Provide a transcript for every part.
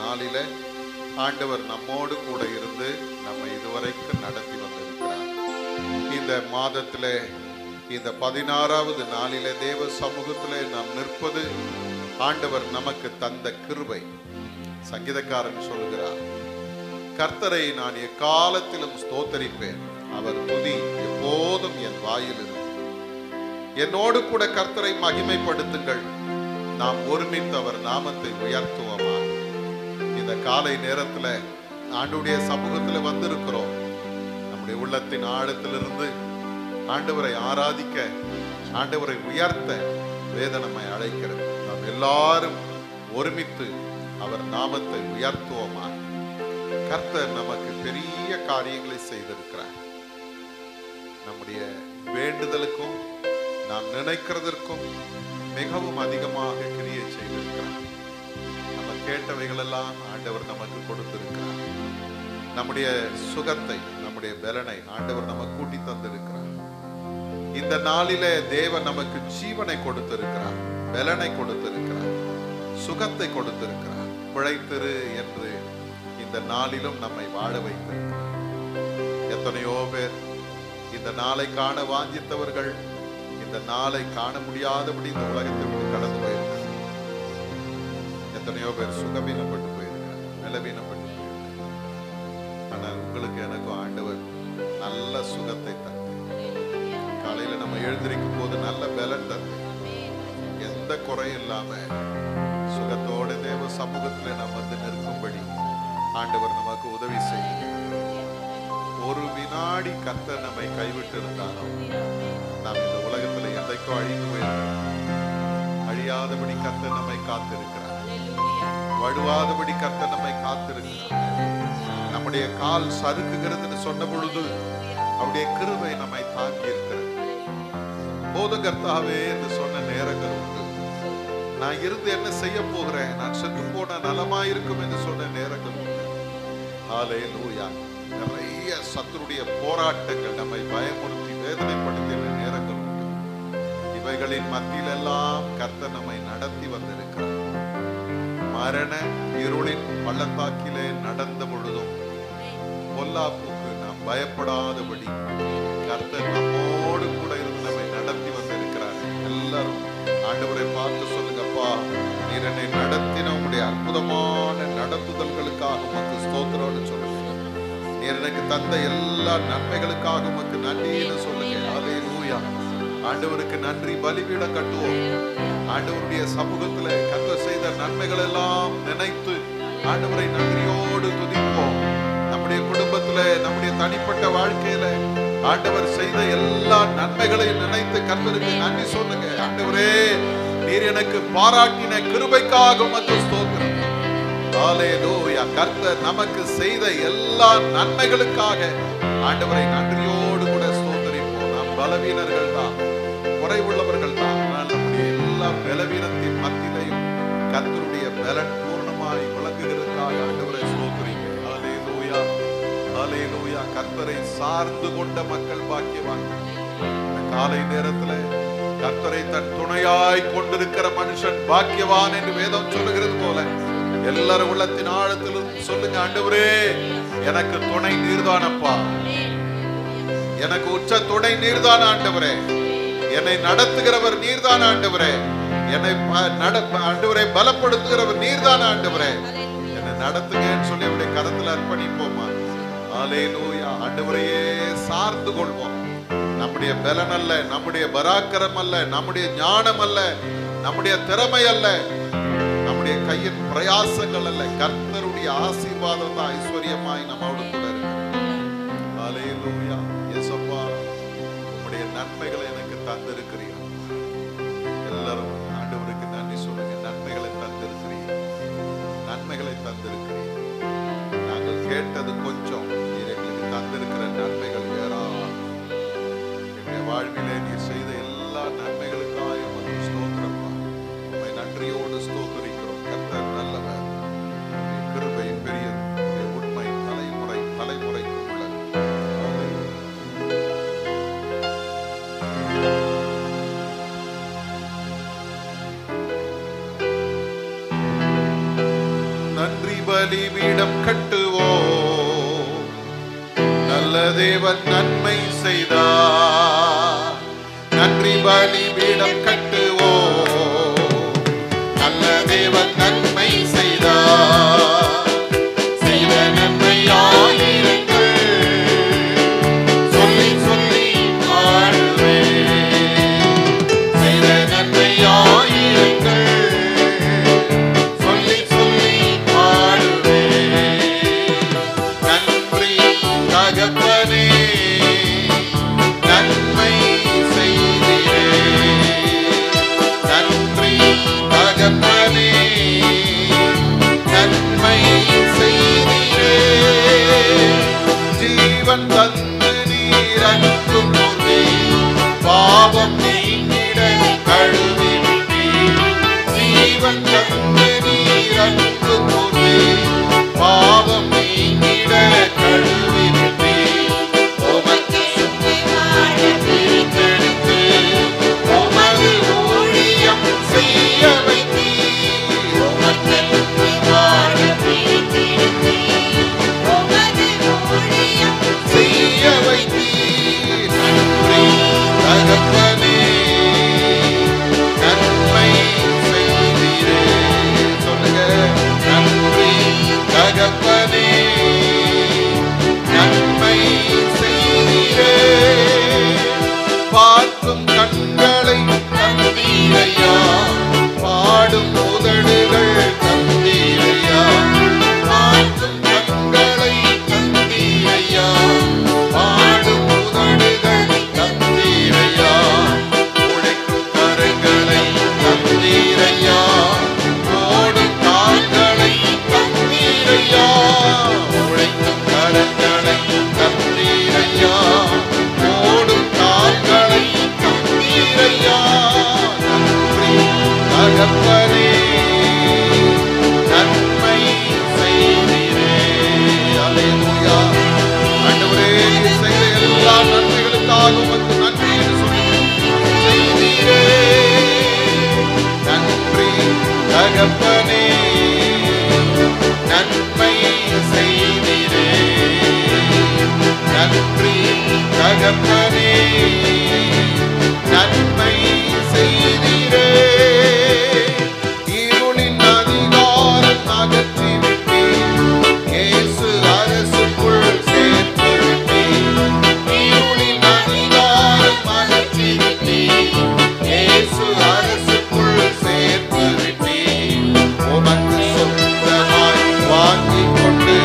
நாளில ஆண்டவர் நம்மோடு கூட இருந்து நம்மை இதுவரைக்கும் நடத்தி வந்திருக்கிறார். இந்த மாதத்திலே இந்த 16வது நாளிலே தேவ சமூகத்திலே நாம் நிற்பது ஆண்டவர் நமக்கு தந்த கிருபை. சங்கீதக்காரன் சொல்கிறார், கர்த்தரை நான் எக்காலத்திலும் ஸ்தோத்தரிப்பேன், அவர் துதி எப்போதும் என் வாயில் இருக்கும். என்னோடு கூட கர்த்தரை மகிமைப்படுத்துங்கள், நாம் ஒருமித்து அவர் நாமத்தை உயர்த்துவோமா. இந்த காலை நேரத்தில் ஆண்டவருடைய சமூகத்தில் வந்திருக்கிறோம். நம்முடைய உள்ளத்தின் ஆழத்திலிருந்து ஆண்டவரை ஆராதிக்க, ஆண்டவரை உயர்த்த வேதம் நம்மை அழைக்கிறது. நாம் எல்லாரும் ஒருமித்து அவர் நாமத்தை உயர்த்துவோமா. கர்த்தர் நமக்கு பெரிய காரியங்களை செய்திருக்கிறார். நம்முடைய வேண்டுதலுக்கும் நாம் நினைக்கிறதற்கும் மிகவும் அதிகமாக கிரியை செய்திருக்கிறார். நம்ம கேட்டவைகள் எல்லாம் ஆண்டவர் நமக்கு கொடுத்திருக்கிறார். நம்முடைய சுகத்தை, நம்முடைய பலனை ஆண்டவர் நமக்கு கூட்டி தந்திருக்கிறார். இந்த நாளிலே தேவன் நமக்கு ஜீவனை கொடுத்திருக்கிறார், பலனை கொடுத்திருக்கிறார், சுகத்தை கொடுத்திருக்கிறார். பிழைத்திரு என்று இந்த நாளிலும் நம்மை வாழ வைத்திருக்கிறார். எத்தனையோ பேர் இந்த நாளை காண வாஞ்சித்தவர்கள் இந்த நாளை காண முடியாதபடி இந்த உலகத்தை விட்டு கடந்து போயிருக்கிறார். எத்தனையோ பேர் சுகவீனப்பட்டு போயிருக்கிறார், நிலவீனப்பட்டு போயிருக்கிறார். ஆனால் உங்களுக்கு எனக்கும் ஆண்டவர் நல்ல சுகத்தை தந்து, காலையில நம்ம எழுந்திருக்கும் போது நல்ல பலன் தந்து, எந்த குறையும் இல்லாம சுகத்தோட தேவ சமூகத்துல நாம் வந்து நிற்கும்படி ஆண்டவர் நமக்கு உதவி செய்யும். ஒரு வினாடி கர்த்தர் நம்மை கைவிட்டு இருந்தாலும் நாம் இந்த உலகத்துல என்றைக்கும் அழிந்து போயிருக்கிறோம். அழியாதபடி கர்த்தர் நம்மை காத்திருக்கிறார், வழுவாதபடி கர்த்தர் நம்மை காத்திருக்கிறார். நம்முடைய கால் சறுக்குகிறதுன்னு சொன்ன பொழுது அவருடைய கிருபை நம்மை தாங்கி இருக்கிறது. போதும் கர்த்தாவே என்று சொன்ன நேரங்கள் உண்டு. நான் இருந்து என்ன செய்ய போகிறேன், நான் செத்து போன நலமாயிருக்கும் என்று சொன்ன நேரங்கள் உண்டு. ஹல்லேலூயா. நிறைய சத்துருடைய போராட்டங்கள் நம்மை பயமுறுத்தி வேதனைப்படுத்திய நேரங்கள் உண்டு. இவைகளின் மத்தியில் எல்லாம் கர்த்தர் நம்மை நடத்தி வந்திருக்கிறார். மரண இருளின் பள்ளத்தாக்கிலே நடந்த பொழுதும் பொல்லாப்புக்கு நாம் பயப்படாதபடி கர்த்தர் நம்மோடு கூட இருந்து நம்மை நடத்தி வந்திருக்கிறார். எல்லாரும் ஆண்டவரை பார்த்து சொல்லுங்கப்பா, நீர் என்னை நடத்தின உங்களுடைய அற்புதமான நடத்துதல்களுக்காக உமக்கு ஸ்தோத்திரம்னு சொல்லுங்க. நீர் எனக்கு தந்த எல்லா நன்மைகளுக்காக உமக்கு நன்றின்னு சொல்லுங்க. ஹல்லேலூயா. ஆண்டவருக்கு நன்றி பலிபீடம் கட்டுவோம். ஆண்டவருடைய சமூகத்துல கர்த்தர் செய்த நன்மைகள் எல்லாம் நினைத்து ஆண்டவரை நன்றியோடு துதிப்போம். நம்முடைய குடும்பத்துல, நம்முடைய தனிப்பட்ட வாழ்க்கையில ஆண்டவர் செய்த எல்லா நன்மைகளையும் நினைத்து கர்த்தருக்கு நன்றி சொல்லுங்க. ஆண்டவரே, நீர் எனக்கு பாராட்டின கிருபைக்காக உமக்கு ஸ்தோத்திரம். ஹல்லேலூயா. கர்த்தர் நமக்கு செய்த எல்லா நன்மைகளுக்காக ஆண்டவரை நன்றியோடு கூட ஸ்தோத்திரிப்போம். நாம் பலவீனர்கள் தான், குறைவுள்ளவர்கள் தான். ஆனால் நம்முடைய எல்லா பலவீனத்தின் மத்தியிலையும் கர்த்தருடைய பலன் பூர்ணமாய் விளங்குகிறதுக்காக ஆண்டவரை ஸ்தோத்திரிங்க. ஹல்லேலூயா, ஹல்லேலூயா. கர்த்தரை சார்ந்து கொண்ட மக்கள் பாக்கியவான். இந்த காலை நேரத்துல கர்த்தரை தன் துணையாய் கொண்டிருக்கிற மனுஷன் பாக்கியவான் என்று வேதம் சொல்லுகிறது போல எல்லாரும் உள்ளத்தின் ஆழத்திலும் சொல்லுங்க, ஆண்டவரே எனக்கு துணை நீர்தானப்பா, எனக்கு உச்ச துணை நீர்தான் ஆண்டவரே, என்னை நடத்துகிறவர் நீர்தான் ஆண்டவரே, என்னை ஆண்டவரை பலப்படுத்துகிறவர் நீர்தான் ஆண்டவரே, என்னை நடத்துங்கன்னு சொல்லி அவருடைய கரத்தில் அர்ப்பணிப்போமா. ஹல்லேலூயா. ஆண்டவரையே சார்ந்து கொள்வோம். நம்முடைய பலன் அல்ல, நம்முடைய பராக்கிரம் அல்ல, நம்முடைய ஞானம் அல்ல, நம்முடைய திறமை அல்ல, நம்முடைய கையின் பிரயாசங்கள் அல்ல, கர்த்தருடைய ஆசீர்வாதம் தான் ஐஸ்வர்யமாய் நம்மோடு கூட இருக்கு. ஹல்லேலூயா. இயேசுப்பா, உம்முடைய நன்மைகளை எனக்கு தந்திருக்கிறீர். எல்லாரும் ஆண்டவருக்கு நன்றி சொல்லுங்க. நன்மைகளை தந்திருக்கிறீர், நன்மைகளை தந்திருக்கிறீர். நாங்கள் கேட்டது கொஞ்சம், நீர் எங்களுக்கு தந்திருக்கிற நன்மைகள் ஏராளம். எங்களுடைய வாழ்விலே நீர் செய்த எல்லா நன்மைகளுக்காக உமக்கு ஸ்தோத்திரப்பா. உம்மை நன்றியோடு ஸ்தோத்திரிக்கிறோம். கர்த்தர் நல்லவர், கிருபை பெரியது, உண்மை தலைமுறை தலைமுறைக்கு உள்ளது. நன்றி பலிபீடம் கட்டுவோம். நல்ல தேவன் நன்மை செய்தார். நன்றி பலிபீடம் கட்டுவோம். நல்ல தேவன் நன்மை செய்தார். செய்த நன்மை ஆயிரங்கள் சொல்லி சொல்லி பாடுவேன். செய்த நன்மை ஆயிரங்கள் சொல்லி சொல்லி பாடுவேன். நன்றி தகப்பனே, நன்மை செய்தீரே. நன்றி தகப்பனே, நன்மை செய்தீரே. ஜீவன் தந்து நீர் அன்பு கூர்ந்தே, பாவம் நீங்கிட கழுவி விட்டீர். ஜீவன் தந்து நீர் அன்பு கூர்ந்தே, பாவம் நீங்கிட கழுவி விட்டீர். உமக்கு சொந்தமாக பிரித்தெடுத்து உமது ஊழியம் செய்ய வைத்தீர். உமக்கு சொந்தமாக பிரித்தெடுத்து உமது ஊழியம் செய்ய வைத்தீர். நன்றி தகப்பனே, நன்மை செய்தீரே. சொல்லுங்க, நன்றி தகப்பனே, நன்மை செய்தீரே. பார்க்கும் கண்களை தந்தீரையா, பாடும் உதடுகள் தந்தீரையா. பார்க்கும் கண்களை தந்தீரையா, பாடும் உதடுகள் தந்தீரையா. உழைக்கும் கரங்களை தந்தீரையா, ஓடும் கால்களை தந்தீரையா. உழைக்கும் கரங்களை தந்தீரையா, ஓடும் கால்களை தந்தீரையா. நன்றி தகப்பனே, நன்மை செய்தீரே. அல்லேலூயா. ஆண்டவரே, நீர் செய்த எல்லா நன்மைகளுக்காக உமக்கு நன்றி என்று சொல்லி செய்தீரே. நன்றி தகப்பனே, நன்மை செய்தீரே. நன்றி தகப்பனே, நன்மை செய்தீரே. இருளின் அதிகாரம் அகற்றி விட்டீர். இயேசு அரசுக்குள் சேர்த்து விட்டீர். இருளின் அதிகாரம் அகற்றி விட்டீர். இயேசு அரசுக்குள் சேர்த்து விட்டீர். உமக்கு சொந்தமாய் வாங்கிக் கொண்டு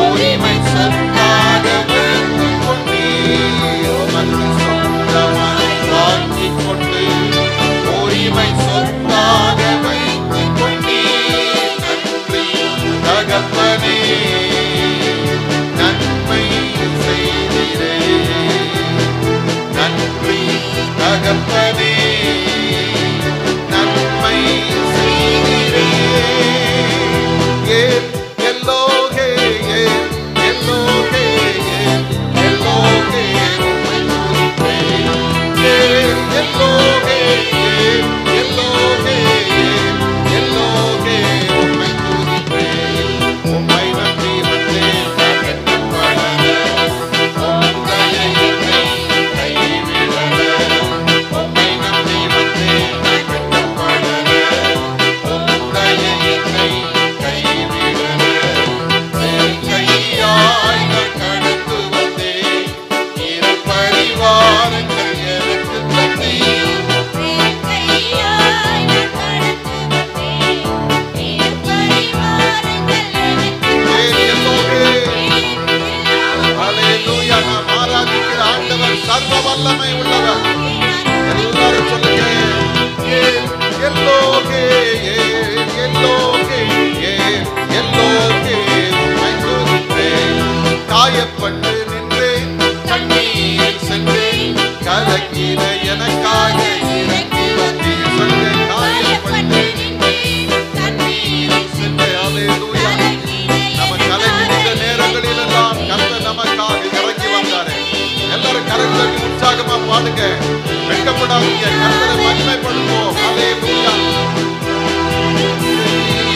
உரிமை சொத்தாக வைத்துக் கொண்டீர். உமக்கு சொந்தமாய் வாங்கிக் கொண்டு உரிமை சொத்தாக வைத்துக் கொண்டீர். நன்றி தகப்பனே, நன்மை செய்தீரே. நன்றி தகப்பனே, நன்மை செய்தீரே. ஏன் எல்லோகே, ஏன் எல்லோகே, ஏன் எல்லோகே உம்மை துதிப்பேன். ஏன் எல்லோகே, ஏன் எல்லோகே, ஏன் எல்லோகே உம்மை துதிப்பேன். உம்மை நம்பி வந்தேன் நான் வெட்கப்படல. உம் தயை என்னை கைவிடல. உம்மை நம்பி வந்தேன் நான் வெட்கப்படல. உம் தயை என்னை கைவிடல. என் கையாய் நான் கடந்து வந்தேன். இரு பரிவாரங்கள் எனக்கு தந்தீர். என் கையாய் நான் கடந்து வந்தேன். இரு பரிவாரங்கள் எனக்கு ஏன் எல்லோகே. தந்தீர். அல்லேலூயா. நாம் ஆராதிக்கிற ஆண்டவர் சர்வ வல்லமை உள்ளவர். எல்லாரும் சொல்லுங்க, ஏன் எல்லோகே, ஏன் எல்லோகே, ஏன் எல்லோகே உம்மை துதிப்பேன். காயப்பட்டு நின்றேன், கண்ணீரில் சென்றேன், கலங்கிட எனக்காக இறங்கி வந்தீர். சொல்லுங்க, காயப்பட்டு நின்றேன், கண்ணீரில் சென்றேன். அல்லேலூயா. நம்ம கலங்கிற நேரங்களில் எல்லாம் கர்த்தர் நமக்காக இறங்கி வந்தாரு. எல்லாரும் கரங்களை உற்சாகமா பாடுங்க. வெட்கப்படாதீங்க. கர்த்தரை மகிமைப்படுத்துவோம். அல்லேலூயா.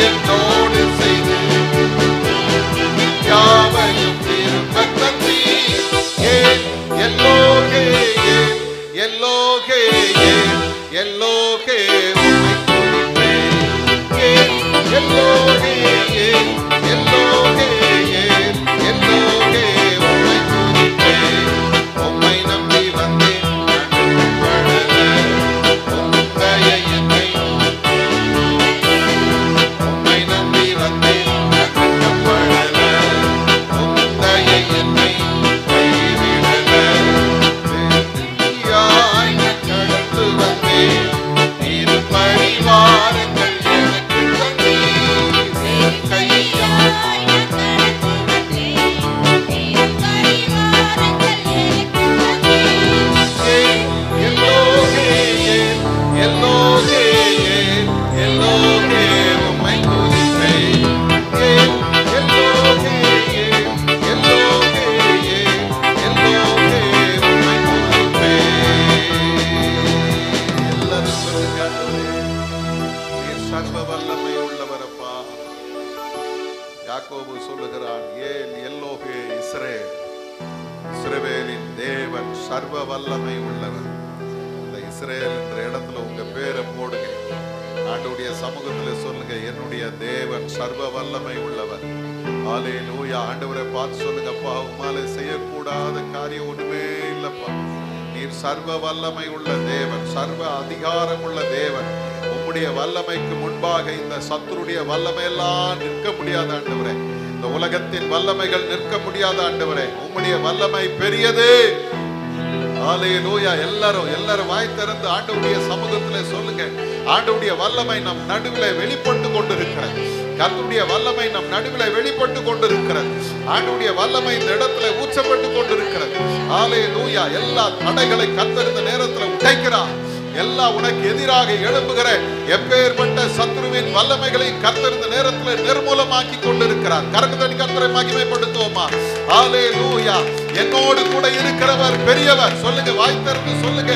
என்னோடு செய்து யாக்கோபு சொல்லுகிறான், ஏன் எல்லோகே இஸ்ரேல், இஸ்ரவேலின் தேவன் சர்வ வல்லமை உள்ளவர். இந்த இஸ்ரேல் என்ற இடத்துல உங்க பேரை போடுங்க. ஆண்டவருடைய சமூகத்துல சொல்லுங்க, என்னுடைய தேவன் சர்வ வல்லமை உள்ளவர். ஹல்லேலூயா. ஆண்டவரை பார்த்து சொல்லுங்க, அப்பா உம்மாலே செய்யக்கூடாத காரியம் ஒண்ணுமே இல்லப்பா. நீர் சர்வ வல்லமை உள்ள தேவன், சர்வ அதிகாரம் உள்ள தேவன். உம்முடைய வல்லமைக்கு முன்பாக இந்த சத்துருடைய வல்லமை எல்லாம் நிற்க முடியாத ஆண்டவரே. இந்த உலகத்தின் வல்லமைகள் நிற்க முடியாத ஆண்டவரே. உம்முடைய வல்லமை பெரியது. ஹல்லேலூயா. எல்லாரும் வாய் திறந்து ஆண்டவருடைய சமூகத்திலே சொல்லுங்க, ஆண்டவருடைய வல்லமை நம் நடுவிலே வெளிப்பட்டு கொண்டிருக்கிறது. கர்த்தருடைய வல்லமை நம் நடுவிலே வெளிப்பட்டு கொண்டிருக்கிறது. ஆண்டவருடைய வல்லமை இந்த இடத்துல ஊற்றப்பட்டு கொண்டிருக்கிறது. ஹல்லேலூயா. எல்லா தடைகளை கர்த்தர் இந்த நேரத்தில் உடைக்கிறார். எல்லா உனக்கு எதிராக எழும்புகிற எப்பேற்பட்ட சத்துருவின் வல்லமைகளை கர்த்தர் இந்த நேரத்தில் நிர்மூலமாக்கி கொண்டிருக்கிறார். கரங்களை கர்த்தரை மகிமைப்படுத்துவோமா? ஹல்லேலூயா. என்னோடு கூட இருக்கிறவர் பெரியவர். சொல்லுங்க, வாய் திறந்து சொல்லுங்க,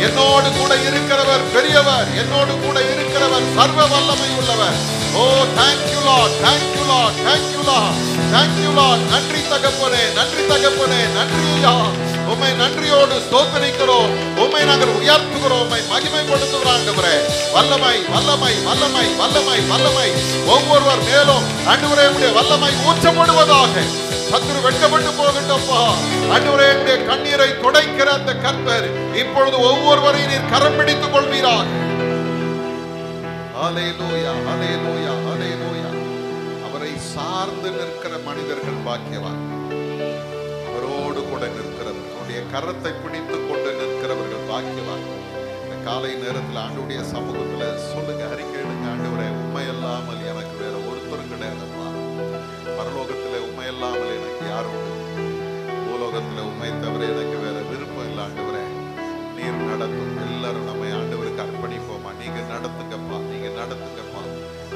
என்னோடு கூட இருக்கிறவர் பெரியவர், என்னோடு கூட இருக்கிறவர் சர்வ வல்லமை உள்ளவர். ஓ thank you Lord, thank you Lord, thank you Lord, thank you Lord. நன்றி தகப்பனே, நன்றி தகப்பனே, நன்றி ஐயா. உம்மை நன்றியோடு ஸ்தோத்திரிக்கிறோம். உம்மை நாங்கள் உயர்த்துகிறோம், உம்மை மகிமைப்படுத்துகிறோம் ஆண்டவரே. வல்லமை வல்லமை வல்லமை வல்லமை வல்லமை ஒவ்வொருவர் மேலும் ஆண்டவரே உம்முடைய வல்லமை ஊற்றப்படுவதாக. சத்துரு வெட்கப்பட்டு போகட்டும்பா. ஆண்டவரே உம்முடைய கண்ணீரை துடைக்கிற அந்த கர்த்தர் இப்பொழுது ஒவ்வொருவரையும் நீர் கரம் பிடித்துக் கொள்வீராக. ஹல்லேலூயா, ஹல்லேலூயா, ஹல்லேலூயா. அவரை சார்ந்து நிற்கிற மனிதர்கள் பாக்கியவான். அவரோடு கூட நிற்கிறவர், அவருடைய கரத்தை பிடித்துக் கொண்டு நிற்கிறவர்கள் பாக்கியவான். இந்த காலை நேரத்தில் ஆண்டவருடைய சமூகத்துல சொல்லுங்க, அறிக்கையிடுங்க, ஆண்டவரே உம்மை இல்லாமல் எனக்கு வேற ஒருத்தரும் கிடையாதுப்பா. பரலோகத்துல உம்மை இல்லாமல் எனக்கு யாரும் உண்டு, பூலோகத்துல உம்மை தவிர எனக்கு வேற விருப்பம் இல்லை ஆண்டவரே. நீர் நடத்தும். எல்லாரும் நம்ம ஆண்டவருக்கு அர்ப்பணிப்போமா? நீங்க நடத்துங்கப்பா, நீங்க நடத்துங்கப்பா,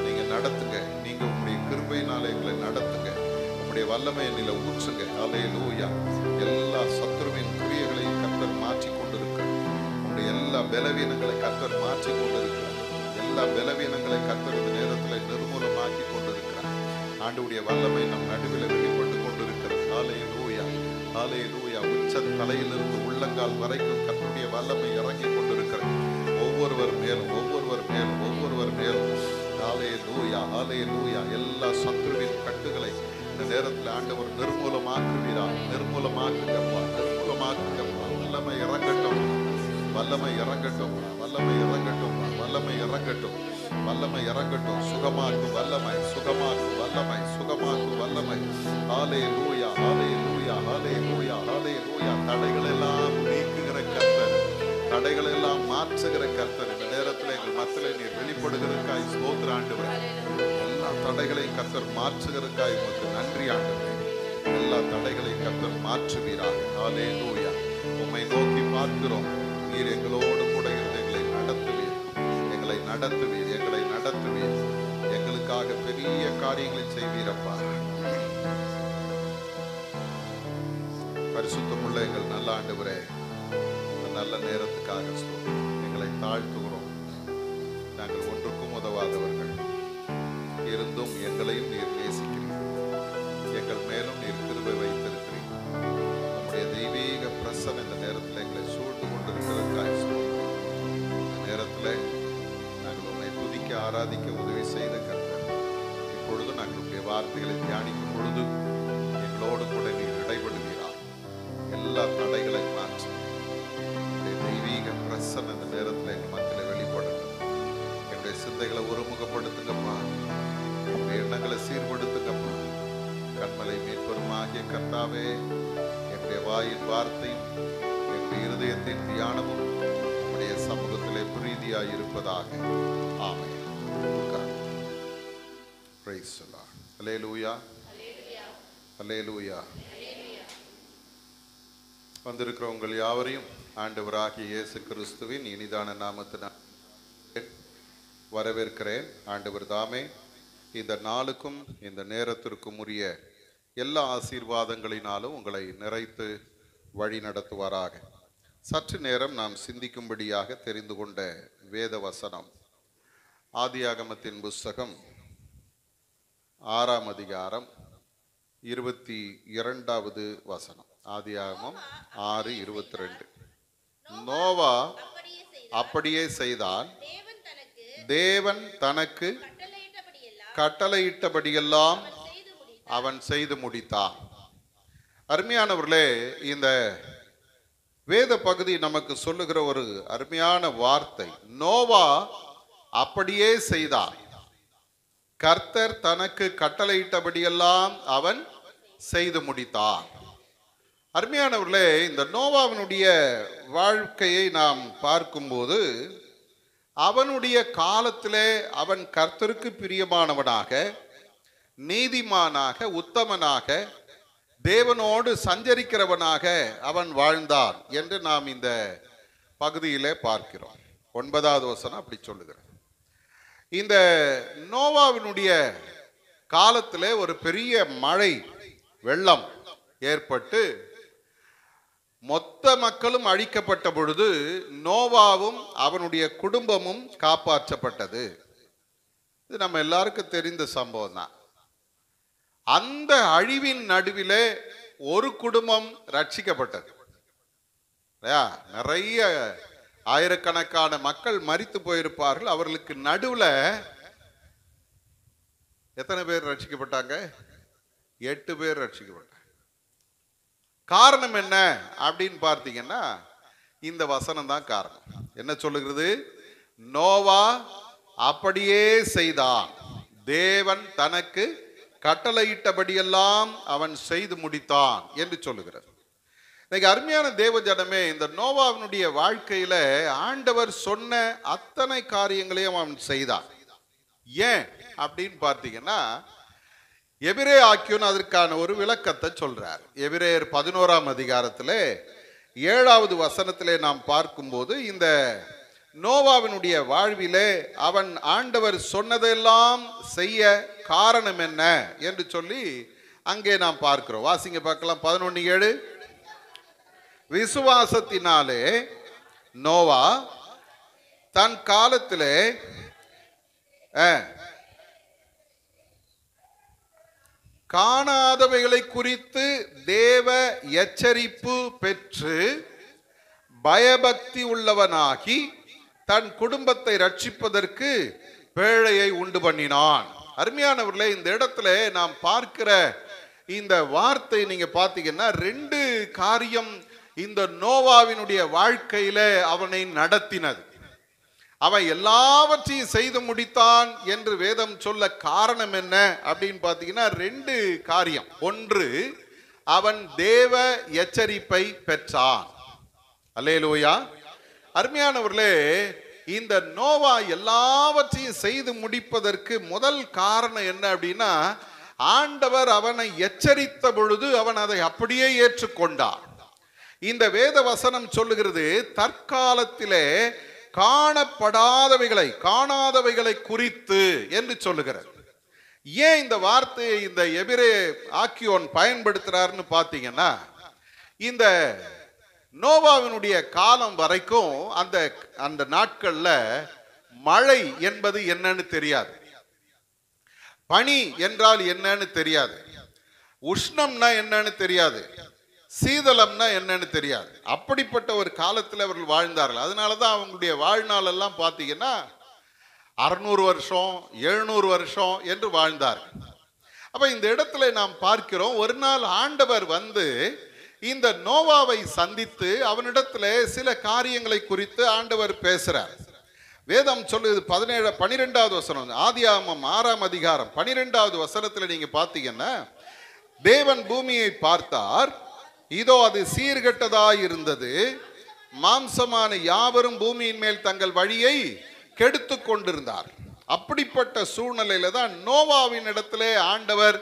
நீங்க நடத்துங்க. நீங்க உங்களுடைய கிருபையினால எங்களை நடத்துங்க. உங்களுடைய வல்லமை என்னில ஊற்றுங்க. ஹல்லேலூயா. எல்லா சத்துருவின் கிரியைகளையும் கர்த்தர் மாற்றி கொண்டிருக்கிறார். உங்களுடைய எல்லா பலவீனங்களை கர்த்தர் மாற்றி கொண்டிருக்கிறார். எல்லா பலவீனங்களை கர்த்தர் இந்த நேரத்தில் நிர்மூலமாக்கி கொண்டிருக்கிறார். ஆண்டவருடைய வல்லமை நம் நடுவில் வெளிப்பட்டு கொண்டிருக்கிறது. ஹல்லேலூயா, ஹல்லேலூயா. உச்ச தலையிலிருந்து உள்ளங்கால் வரைக்கும் கர்த்தருடைய வல்லமை இறங்கி கொண்டிருக்கிறது. ஒவ்வொருவர் மேலும் ஒவ்வொருவர் மேலும் ஒவ்வொருவர் மேலும். ஹல்லேலூயா, ஹல்லேலூயா. எல்லா சத்துருவின் கட்டுகளை இந்த நேரத்தில் ஆண்டவர் நிர்மூலமாக்குவீரா? நிர்மூலமாக்குங்கப்பா, நிர்மூலமாக்குங்கப்பா. வல்லமை இறங்கட்டும், வல்லமை இறங்கட்டும், வல்லமை இறங்கட்டும், வல்லமை இறங்கட்டும், வல்லமை இறங்கட்டும். சுகமாக்கு வல்லமை, சுகமாக்கு வல்லமை, சுகமாக்கு வல்லமை. ஹல்லேலூயா, ஹல்லேலூயா, ஹல்லேலூயா, ஹல்லேலூயா. தடைகள் எல்லாம் நீக்குகிற கர்த்தர், தடைகள் எல்லாம் மாற்றுகிற கர்த்தர் இந்த நேரத்தில் எங்கள் மத்தியிலே நீர் வெளிப்படுகிறதுக்காய் ஸ்தோத்திர ஆண்டவரே. எல்லா தடைகளையும் கர்த்தர் மாற்றுகிறதுக்காய் உமக்கு நன்றி ஆண்டவரே. எல்லா தடைகளையும் கர்த்தர் மாற்றுவீராக. ஹல்லேலூயா. உம்மை நோக்கி பார்க்கிறோம். நீர் எங்களோடு கூட இருந்து எங்களை நடத்துவீர், எங்களை நடத்துவீர், எங்களை நடத்துவீர். எங்களுக்காக பெரிய காரியங்களை செய்வீரப்பா. பரிசுத்தமுள்ள எங்கள் நல்ல ஆண்டவரே, இந்த நல்ல நேரத்துக்காக ஸ்தோத்திரம். எங்களை தாழ்த்துகிறோம். நாங்கள் ஒன்றுக்கும் உதவாதவர்கள் இருந்தும் எங்களையும் நீர் நேசிக்கிறீர். எங்கள் மேலும் நீர் கிருபை வைத்திருக்கிறீர். நம்முடைய தெய்வீக பிரசன்னம் இந்த நேரத்தில் எங்களை சூழ்ந்து கொண்டிருக்கிறதுக்காக ஸ்தோத்திரம். இந்த நேரத்தில் நாங்கள் உன்னை துதிக்க ஆராதிக்க உதவி செய்த கர்த்தர், இப்பொழுது நாங்கள் உடைய வார்த்தைகளை தியானிக்கும் பொழுது எங்களோடு கூட நீர் இடைபடுவீரா? எல்லா தடைகளை மாற்றி உடைய தெய்வீக பிரசன்னம் இந்த நேரத்தில் எங்கள் மத்தியில் வெளிப்படட்டும். என்னுடைய சிந்தைகளை ஒருமுகப்படுத்துங்கப்பா, என்னுடைய எண்ணங்களை சீர்படுத்துங்கப்பா. கண்மலை மீட்பருமாகிய கர்த்தாவே, என்னுடைய வாயின் வார்த்தையும் என்னுடைய இருதயத்தின் தியானமும் உடைய சமூகத்திலே பிரீதியாய் இருப்பதாக. Amen. Praise the lord. Hallelujah, hallelujah. வந்திருக்கிற உங்கள் யாவரையும் ஆண்டவராகிய இயேசு கிறிஸ்துவின் இனிதான நாமத்தினால் வரவேற்கிறேன். ஆண்டவர் தாமே இந்த நாளுக்கும் இந்த நேரத்திற்கும் உரிய எல்லா ஆசீர்வாதங்களினாலும் உங்களை நிறைத்து வழி நடத்துவாராக. சற்று நேரம் நாம் சிந்திக்கும்படியாக தெரிந்து கொண்ட வேத வசனம் ஆதியாகமத்தின் புஸ்தகம் 6ஆம் அதிகாரம் 22வது வசனம். ஆதியாகமம் 6:22. நோவா அப்படியே செய்தான். தேவன் தனக்கு கட்டளையிட்டபடியெல்லாம் அவன் செய்து முடித்தான். அருமையானவர்களே, இந்த வேத பகுதி நமக்கு சொல்லுகிற ஒரு அருமையான வார்த்தை. நோவா அப்படியே செய்தான். கர்த்தர் தனக்கு கட்டளையிட்டபடியெல்லாம் அவன் செய்து முடித்தான். அருமையானவர்களே, இந்த நோவாவினுடைய வாழ்க்கையை நாம் பார்க்கும்போது அவனுடைய காலத்திலே அவன் கர்த்தருக்கு பிரியமானவனாக, நீதிமானாக, உத்தமனாக, தேவனோடு சஞ்சரிக்கிறவனாக அவன் வாழ்ந்தான் என்று நாம் இந்த பகுதியிலே பார்க்கிறோம். 9வது வசனம் அப்படி சொல்லுகிறது. இந்த நோவாவினுடைய காலத்திலே ஒரு பெரிய மழை வெள்ளம் ஏற்பட்டு மொத்த மக்களும் அழிக்கப்பட்ட பொழுது நோவாவும் அவனுடைய குடும்பமும் காப்பாற்றப்பட்டது. இது நம்ம எல்லாருக்கும் தெரிந்த சம்பவம் தான். அந்த அழிவின் நடுவிலே ஒரு குடும்பம் ரட்சிக்கப்பட்டது. நிறைய ஆயிரக்கணக்கான மக்கள் மரித்து போயிருப்பார்கள். அவர்களுக்கு நடுவில் எத்தனை பேர் ரட்சிக்கப்பட்டாங்க? 8 பேர் ரட்சிக்கப்பட்டாங்க. காரணம் என்ன அப்படின்னு பார்த்தீங்கன்னா இந்த வசனம் தான் காரணம். என்ன சொல்லுகிறது? நோவா அப்படியே செய்தான். தேவன் தனக்கு கட்டளையிட்டபடியெல்லாம் அவன் செய்து முடித்தான் என்று சொல்லுகிறது. இன்னைக்கு அருமையான தேவ ஜனமே, இந்த நோவாவினுடைய வாழ்க்கையில ஆண்டவர் சொன்ன அத்தனை காரியங்களையும் அவன் செய்தான். ஏன் அப்படின்னு பார்த்தீங்கன்னா எபிரே ஆக்கியோன் அதற்கான ஒரு விளக்கத்தை சொல்றார். எபிரேயர் 11ஆம் அதிகாரத்திலே 7வது வசனத்திலே நாம் பார்க்கும்போது இந்த நோவாவினுடைய வாழ்விலே அவன் ஆண்டவர் சொன்னதெல்லாம் செய்ய காரணம் என்ன என்று சொல்லி அங்கே நாம் பார்க்கிறோம். வாசிங்க பார்க்கலாம். 11:7. விசுவாசத்தினாலே நோவா தன் காலத்திலே காணாதவைகளை குறித்து தேவ எச்சரிப்பு பெற்று பயபக்தி உள்ளவனாகி தன் குடும்பத்தை ரட்சிப்பதற்கு பேழையை உண்டு பண்ணினான். அருமையானவர்களே, இந்த இடத்துல நாம் பார்க்கிற இந்த வார்த்தை நீங்க பார்த்தீங்கன்னா 2 காரியம் இந்த நோவாவினுடைய வாழ்க்கையில அவனை நடத்தினது. அவன் எல்லாவற்றையும் செய்து முடித்தான் என்று வேதம் சொல்ல காரணம் என்ன அப்படின்னு பார்த்தீங்கன்னா 2 காரியம். ஒன்று, அவன் தேவ எச்சரிப்பை பெற்றான். அல்லேலூயா. அருமையானவர்களே, இந்த நோவா எல்லாவற்றையும் செய்து முடிப்பதற்கு முதல் காரணம் என்ன அப்படின்னா ஆண்டவர் அவனை எச்சரித்த பொழுது அவன் அதை அப்படியே ஏற்றுக்கொண்டான். இந்த வேத வசனம் சொல்லுகிறது தற்காலத்திலே காணாதவைகளை குறித்து என்று சொல்லுகிறது. ஏன் இந்த வார்த்தையை இந்த எபிரே ஆக்கியோன் பயன்படுத்துறாருன்னு பார்த்தீங்கன்னா இந்த நோவாவினுடைய காலம் வரைக்கும் அந்த நாட்கள்ல மழை என்பது என்னன்னு தெரியாது, பனி என்றால் என்னன்னு தெரியாது, உஷ்ணம்னா என்னன்னு தெரியாது, சீதளம்னா என்னன்னு தெரியாது. அப்படிப்பட்ட ஒரு காலத்தில் அவர்கள் வாழ்ந்தார்கள். அதனாலதான் அவங்களுடைய வாழ்நாள் எல்லாம் பார்த்தீங்கன்னா 600 வருஷம் 700 வருஷம் என்று வாழ்ந்தார்கள். அப்ப இந்த இடத்துல நாம் பார்க்கிறோம், ஒரு நாள் ஆண்டவர் வந்து இந்த நோவாவை சந்தித்து அவனிடத்துல சில காரியங்களை குறித்து ஆண்டவர் பேசுறார். வேதம் சொல்லுது 12வது வசனம், ஆதியாகமம் 6ஆம் அதிகாரம் 12வது வசனத்துல நீங்க பார்த்தீங்கன்னா தேவன் பூமியை பார்த்தார், இதோ அது சீர்கெட்டதாய் இருந்தது, மாம்சமான யாவரும் பூமியின் மேல் தங்கள் வழியை கெடுத்து கொண்டிருந்தார். அப்படிப்பட்ட சூழ்நிலையில தான் நோவாவின் இடத்திலே ஆண்டவர்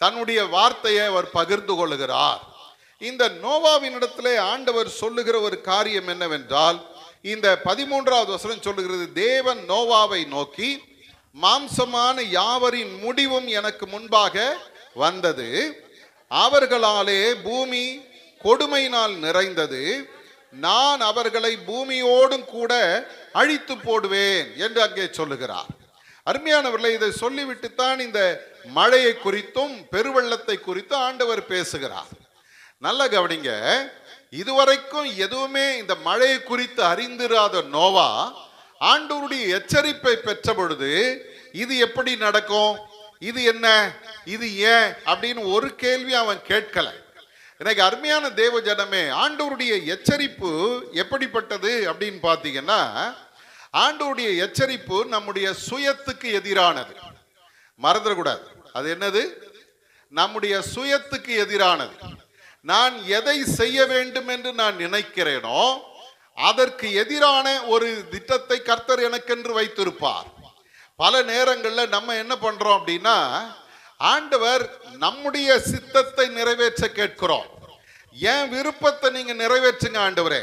தன்னுடைய வார்த்தையை அவர் பகிர்ந்து கொள்ளுகிறார். இந்த நோவாவின் இடத்திலே ஆண்டவர் சொல்லுகிற ஒரு காரியம் என்னவென்றால் இந்த 13வது வசனம் சொல்லுகிறது, தேவன் நோவாவை நோக்கி, மாம்சமான யாவரின் முடிவும் எனக்கு முன்பாக வந்தது, அவர்களாலே பூமி கொடுமையினால் நிறைந்தது, நான் அவர்களை பூமியோடும் கூட அழித்து போடுவேன் என்று அங்கே சொல்லுகிறார். அருமையானவர்களே, இதை சொல்லிவிட்டுத்தான் இந்த மழையை குறித்தும் பெருவெள்ளத்தை குறித்தும் ஆண்டவர் பேசுகிறார். நல்ல கவனிங்க, இதுவரைக்கும் எதுவுமே இந்த மழையை குறித்து அறிந்திராத நோவா ஆண்டவருடைய எச்சரிப்பை பெற்ற பொழுது இது எப்படி நடக்கும், இது என்ன, இது ஏன் அப்படின்னு ஒரு கேள்வி அவன் கேட்கல. எனக்கு அருமையான தேவ ஜனமே, ஆண்டவருடைய எச்சரிப்பு எப்படிப்பட்டது அப்படின்னு பார்த்தீங்கன்னா, ஆண்டவருடைய எச்சரிப்பு நம்முடைய சுயத்துக்கு எதிரானது. மறந்துடக்கூடாது. அது என்னது? நம்முடைய சுயத்துக்கு எதிரானது. நான் எதை செய்ய வேண்டும் என்று நான் நினைக்கிறேனோ அதற்கு எதிரான ஒரு திட்டத்தை கர்த்தர் எனக்கென்று வைத்திருப்பார். பல நேரங்களில் நம்ம என்ன பண்றோம் அப்படின்னா, ஆண்டவர் நம்முடைய சித்தத்தை நிறைவேற்ற கேட்கிறோம். என் விருப்பத்தை நீங்க நிறைவேற்றுங்க ஆண்டவரே,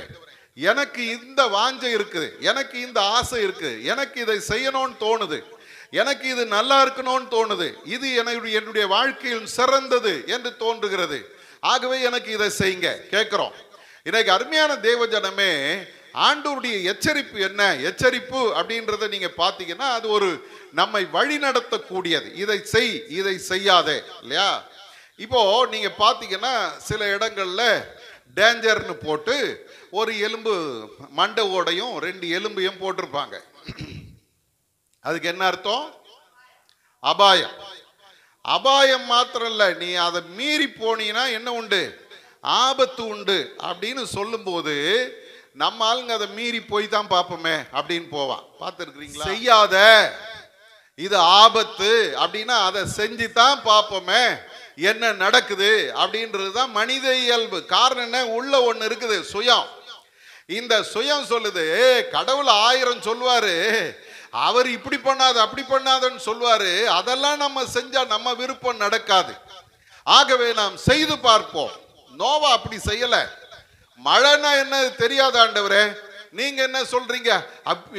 எனக்கு இந்த வாஞ்சை இருக்குது, எனக்கு இந்த ஆசை இருக்குது, எனக்கு இதை செய்யணும்னு தோணுது, எனக்கு இது நல்லா இருக்கணும்னு தோணுது, இது என்னுடைய வாழ்க்கையில் சிறந்தது என்று தோன்றுகிறது, ஆகவே எனக்கு இதை செய்யுங்க கேட்கிறோம். இன்னைக்கு அருமையான தேவ ஜனமே, ஆண்டவருடைய எச்சரிப்பு என்ன? எச்சரிப்பு அப்படின்றத நீங்க பாத்தீங்கன்னா அது ஒரு நம்மை வழி நடத்தக்கூடியது. இதை செய், இதை செய்யாதே, இல்லையா? இப்போ நீங்க பாத்தீங்கன்னா சில இடங்கள்ல டேஞ்சர்னு போட்டு ஒரு எலும்பு மண்டை ஓடையும் 2 எலும்பையும் போட்டிருப்பாங்க. அதுக்கு என்ன அர்த்தம்? அபாயம். அபாயம் மாத்திரம் இல்ல, நீ அதை மீறி போனீங்கன்னா என்ன உண்டு? ஆபத்து உண்டு அப்படின்னு சொல்லும் போது நம்ம ஆளுங்க அதை மீறி போய் தான் பார்ப்போமே அப்படின்னு போவான். பார்த்துருக்கிறீங்களா? செய்யாத, இது ஆபத்து அப்படின்னா அதை செஞ்சு தான் பார்ப்போமே என்ன நடக்குது அப்படின்றது தான் மனித இயல்பு. காரணம் என்ன? உள்ள ஒண்ணு இருக்குது, சுயம். இந்த சுயம் சொல்லுது, கடவுள் 1000 சொல்வாரு, அவர் இப்படி பண்ணாது அப்படி பண்ணாதுன்னு சொல்வாரு, அதெல்லாம் நம்ம செஞ்சா நம்ம விருப்பம் நடக்காது, ஆகவே நாம் செய்து பார்ப்போம். நோவா அப்படி செய்யல. மழைனா என்ன தெரியாத ஆண்டவரே, நீங்க என்ன சொல்றீங்க?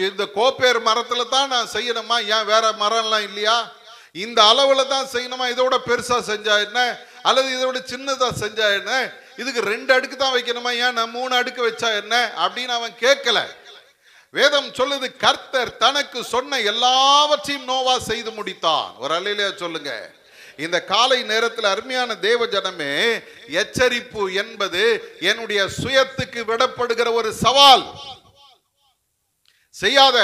இந்த கோப்பேர் மரத்துல தான் நான் செய்யணுமா? ஏன் வேற மரம்லாம் இல்லையா? இந்த அளவுல தான் செய்யணுமா? இதோட பெருசா செஞ்சா என்ன, அல்லது இதோட சின்னதா செஞ்சா என்ன? இதுக்கு 2 அடுக்கு தான் வைக்கணுமா? ஏன் நான் 3 அடுக்கு வச்சா என்ன அப்படின்னு அவன் கேட்கல. வேதம் சொல்லுது, கர்த்தர் தனக்கு சொன்ன எல்லாவற்றையும் நோவா செய்து முடித்தான். ஒரு அல்லேலூயா சொல்லுங்க. இந்த காலை நேரத்தில் அருமையான தேவ ஜனமே, எச்சரிப்பு என்பது என்னுடைய சுயத்துக்கு விடப்படுகிற ஒரு சவால். செய்யாத,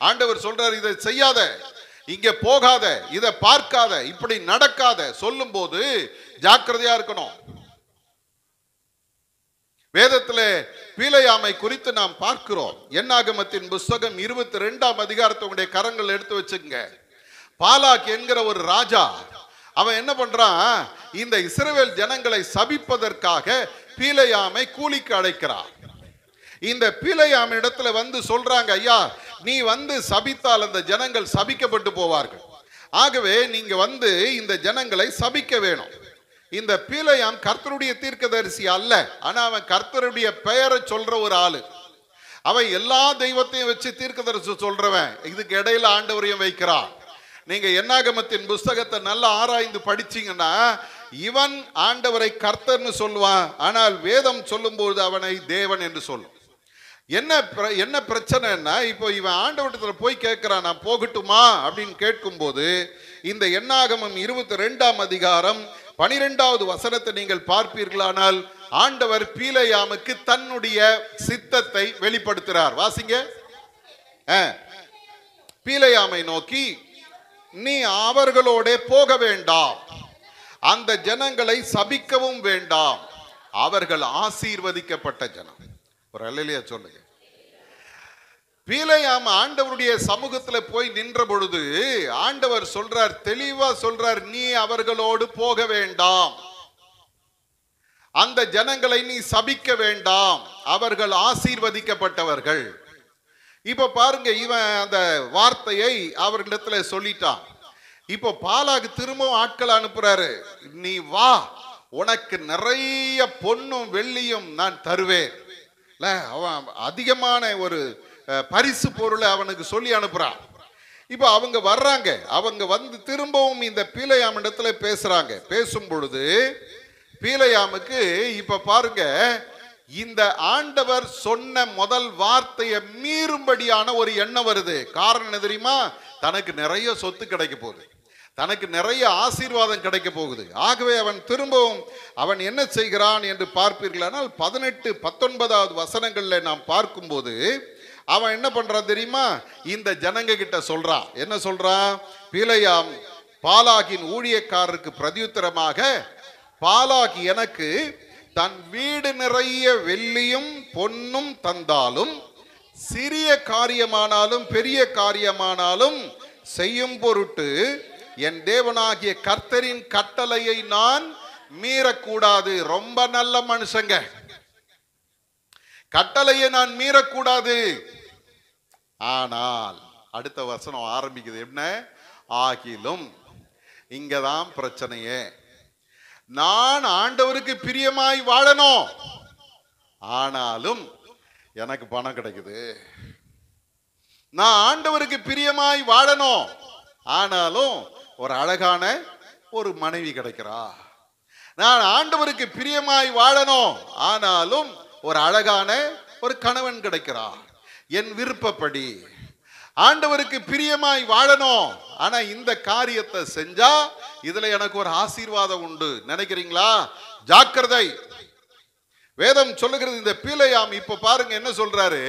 ஆண்டவர் சொல்றார், இதை செய்யாத, இங்க போகாத, இதை பார்க்காத, இப்படி நடக்காத சொல்லும் போது ஜாக்கிரதையா இருக்கணும். வேதத்திலே பீலையாமை குறித்து நாம் பார்க்கிறோம். என்னாகமத்தின் புஸ்தகம் 22ஆம் அதிகாரத்துடைய கரங்கள் எடுத்து வச்சுங்க. பாலாக் என்கிற ஒரு ராஜா, அவன் என்ன பண்றான்? இந்த இஸ்ரவேல் ஜனங்களை சபிப்பதற்காக பீலையாமை கூலிக்கு அழைக்கிறான். இந்த பீலையாம் இடத்துல வந்து சொல்றாங்க, ஐயா நீ வந்து சபித்தால் அந்த ஜனங்கள் சபிக்கப்பட்டு போவார்கள், ஆகவே நீங்க வந்து இந்த ஜனங்களை சபிக்க வேணும். இந்த பீலையாம் கர்த்தருடைய தீர்க்கதரிசி அல்ல, ஆனா அவன் கர்த்தருடைய பெயரை சொல்ற ஒரு ஆளு. அவன் எல்லா தெய்வத்தையும் வச்சு தீர்க்கதரிசி சொல்றவன். இதுக்கு இடையில ஆண்டவரையும் வைக்கிறான். நீங்க என்னாகமத்தின் புஸ்தகத்தை நல்லா ஆராய்ந்து படிச்சீங்கன்னா இவன் ஆண்டவரை கர்த்தர்னு சொல்லுவான், ஆனால் வேதம் சொல்லும்போது அவனை தேவன் என்று சொல்லும். என்ன பிரச்சனைன்னா, இப்போ இவன் ஆண்டவரிடத்துல போய் கேட்கிறான், நான் போகட்டுமா அப்படின்னு கேட்கும்போது இந்த என்னாகமம் 22ஆம் அதிகாரம் 12வது வசனத்தை நீங்கள் பார்ப்பீர்களானால் ஆண்டவர் பீலையாமுக்கு தன்னுடைய சித்தத்தை வெளிப்படுத்துகிறார். வாசிங்க. பீலையாமை நோக்கி, நீ அவர்களோட போக வேண்டாம், அந்த ஜனங்களை சபிக்கவும் வேண்டாம், அவர்கள் ஆசீர்வதிக்கப்பட்ட ஜனம். ஒரு அல்லேலூயா சொல்லுங்க. பீலையாம் ஆண்டவருடைய சமூகத்துல போய் நின்ற பொழுது ஆண்டவர் சொல்றார், தெளிவா சொல்றார், நீ அவர்களோடு போக வேண்டாம், அந்த ஜனங்களை நீ சபிக்க வேண்டாம், அவர்கள் ஆசீர்வதிக்கப்பட்டவர்கள். இப்ப பாருங்க, இவன் அந்த வார்த்தையை அவர்களிடத்துல சொல்லிட்டான். இப்போ பாலாக்கு திரும்பவும் ஆட்கள் அனுப்புறாரு, நீ வா, உனக்கு நிறைய பொன்னும் வெள்ளியும் நான் தருவேன். அவன் அதிகமான ஒரு பரிசு பொருளை அவனுக்கு சொல்லி அனுப்புறான். இப்போ அவங்க வர்றாங்க, அவங்க வந்து திரும்பவும் இந்த பீலையாம் இடத்துல பேசுறாங்க. பேசும் பொழுது பீலையாமுக்கு இப்ப பாருங்க, இந்த ஆண்டவர் சொன்ன முதல் வார்த்தையை மீறும்படியான ஒரு எண்ணம் வருது. காரணம் என்ன தெரியுமா? தனக்கு நிறைய சொத்து கிடைக்க போகுது, தனக்கு நிறைய ஆசீர்வாதம் கிடைக்க போகுது. ஆகவே அவன் திரும்பவும் அவன் என்ன செய்கிறான் என்று பார்ப்பீர்களானால் 18, 19வது வசனங்கள்ல நாம் பார்க்கும்போது அவன் என்ன பண்றான் தெரியுமா? இந்த ஜனங்க கிட்ட சொல்றான். என்ன சொல்றான்? பிலேயாம் பாலாகின் ஊழியக்காரருக்கு பிரதியுத்தரமாக, பாலாக் எனக்கு தன் வீடு நிறைய வெள்ளியும் பொன்னும் தந்தாலும், சிறிய காரியமானாலும் பெரிய காரியமானாலும் செய்யும் பொருட்டு என் தேவனாகிய கர்த்தரின் கட்டளையை நான் மீறக்கூடாது. ரொம்ப நல்ல மனுஷங்க, கட்டளையை நான் மீறக்கூடாது. ஆனால் அடுத்த வசனம் ஆரம்பிக்குது. என்ன? ஆகிலும், இங்கதான் பிரச்சனையே. நான் ஆண்டவருக்கு பிரியமாய் வாழணும், ஆனாலும் எனக்கு பணம் கிடைக்குது. நான் ஆண்டவருக்கு பிரியமாய் வாழணும், ஆனாலும் ஒரு அழகான ஒரு மனைவி கிடைக்கிறா. நான் ஆண்டவருக்கு பிரியமாய் வாழணும், ஆனாலும் ஒரு அழகான ஒரு கணவன் கிடைக்கிறார். என் விருப்பப்படி ஆண்டவருக்கு பிரியமாய் வாழணும், ஆனா இந்த காரியத்தை செஞ்சா இதுல எனக்கு ஒரு ஆசீர்வாதம் உண்டு நினைக்கிறீங்களா? ஜாக்கிரதை. வேதம் சொல்லுகிறது, இந்த பிலேயாம் இப்ப பாருங்க என்ன சொல்றாரு?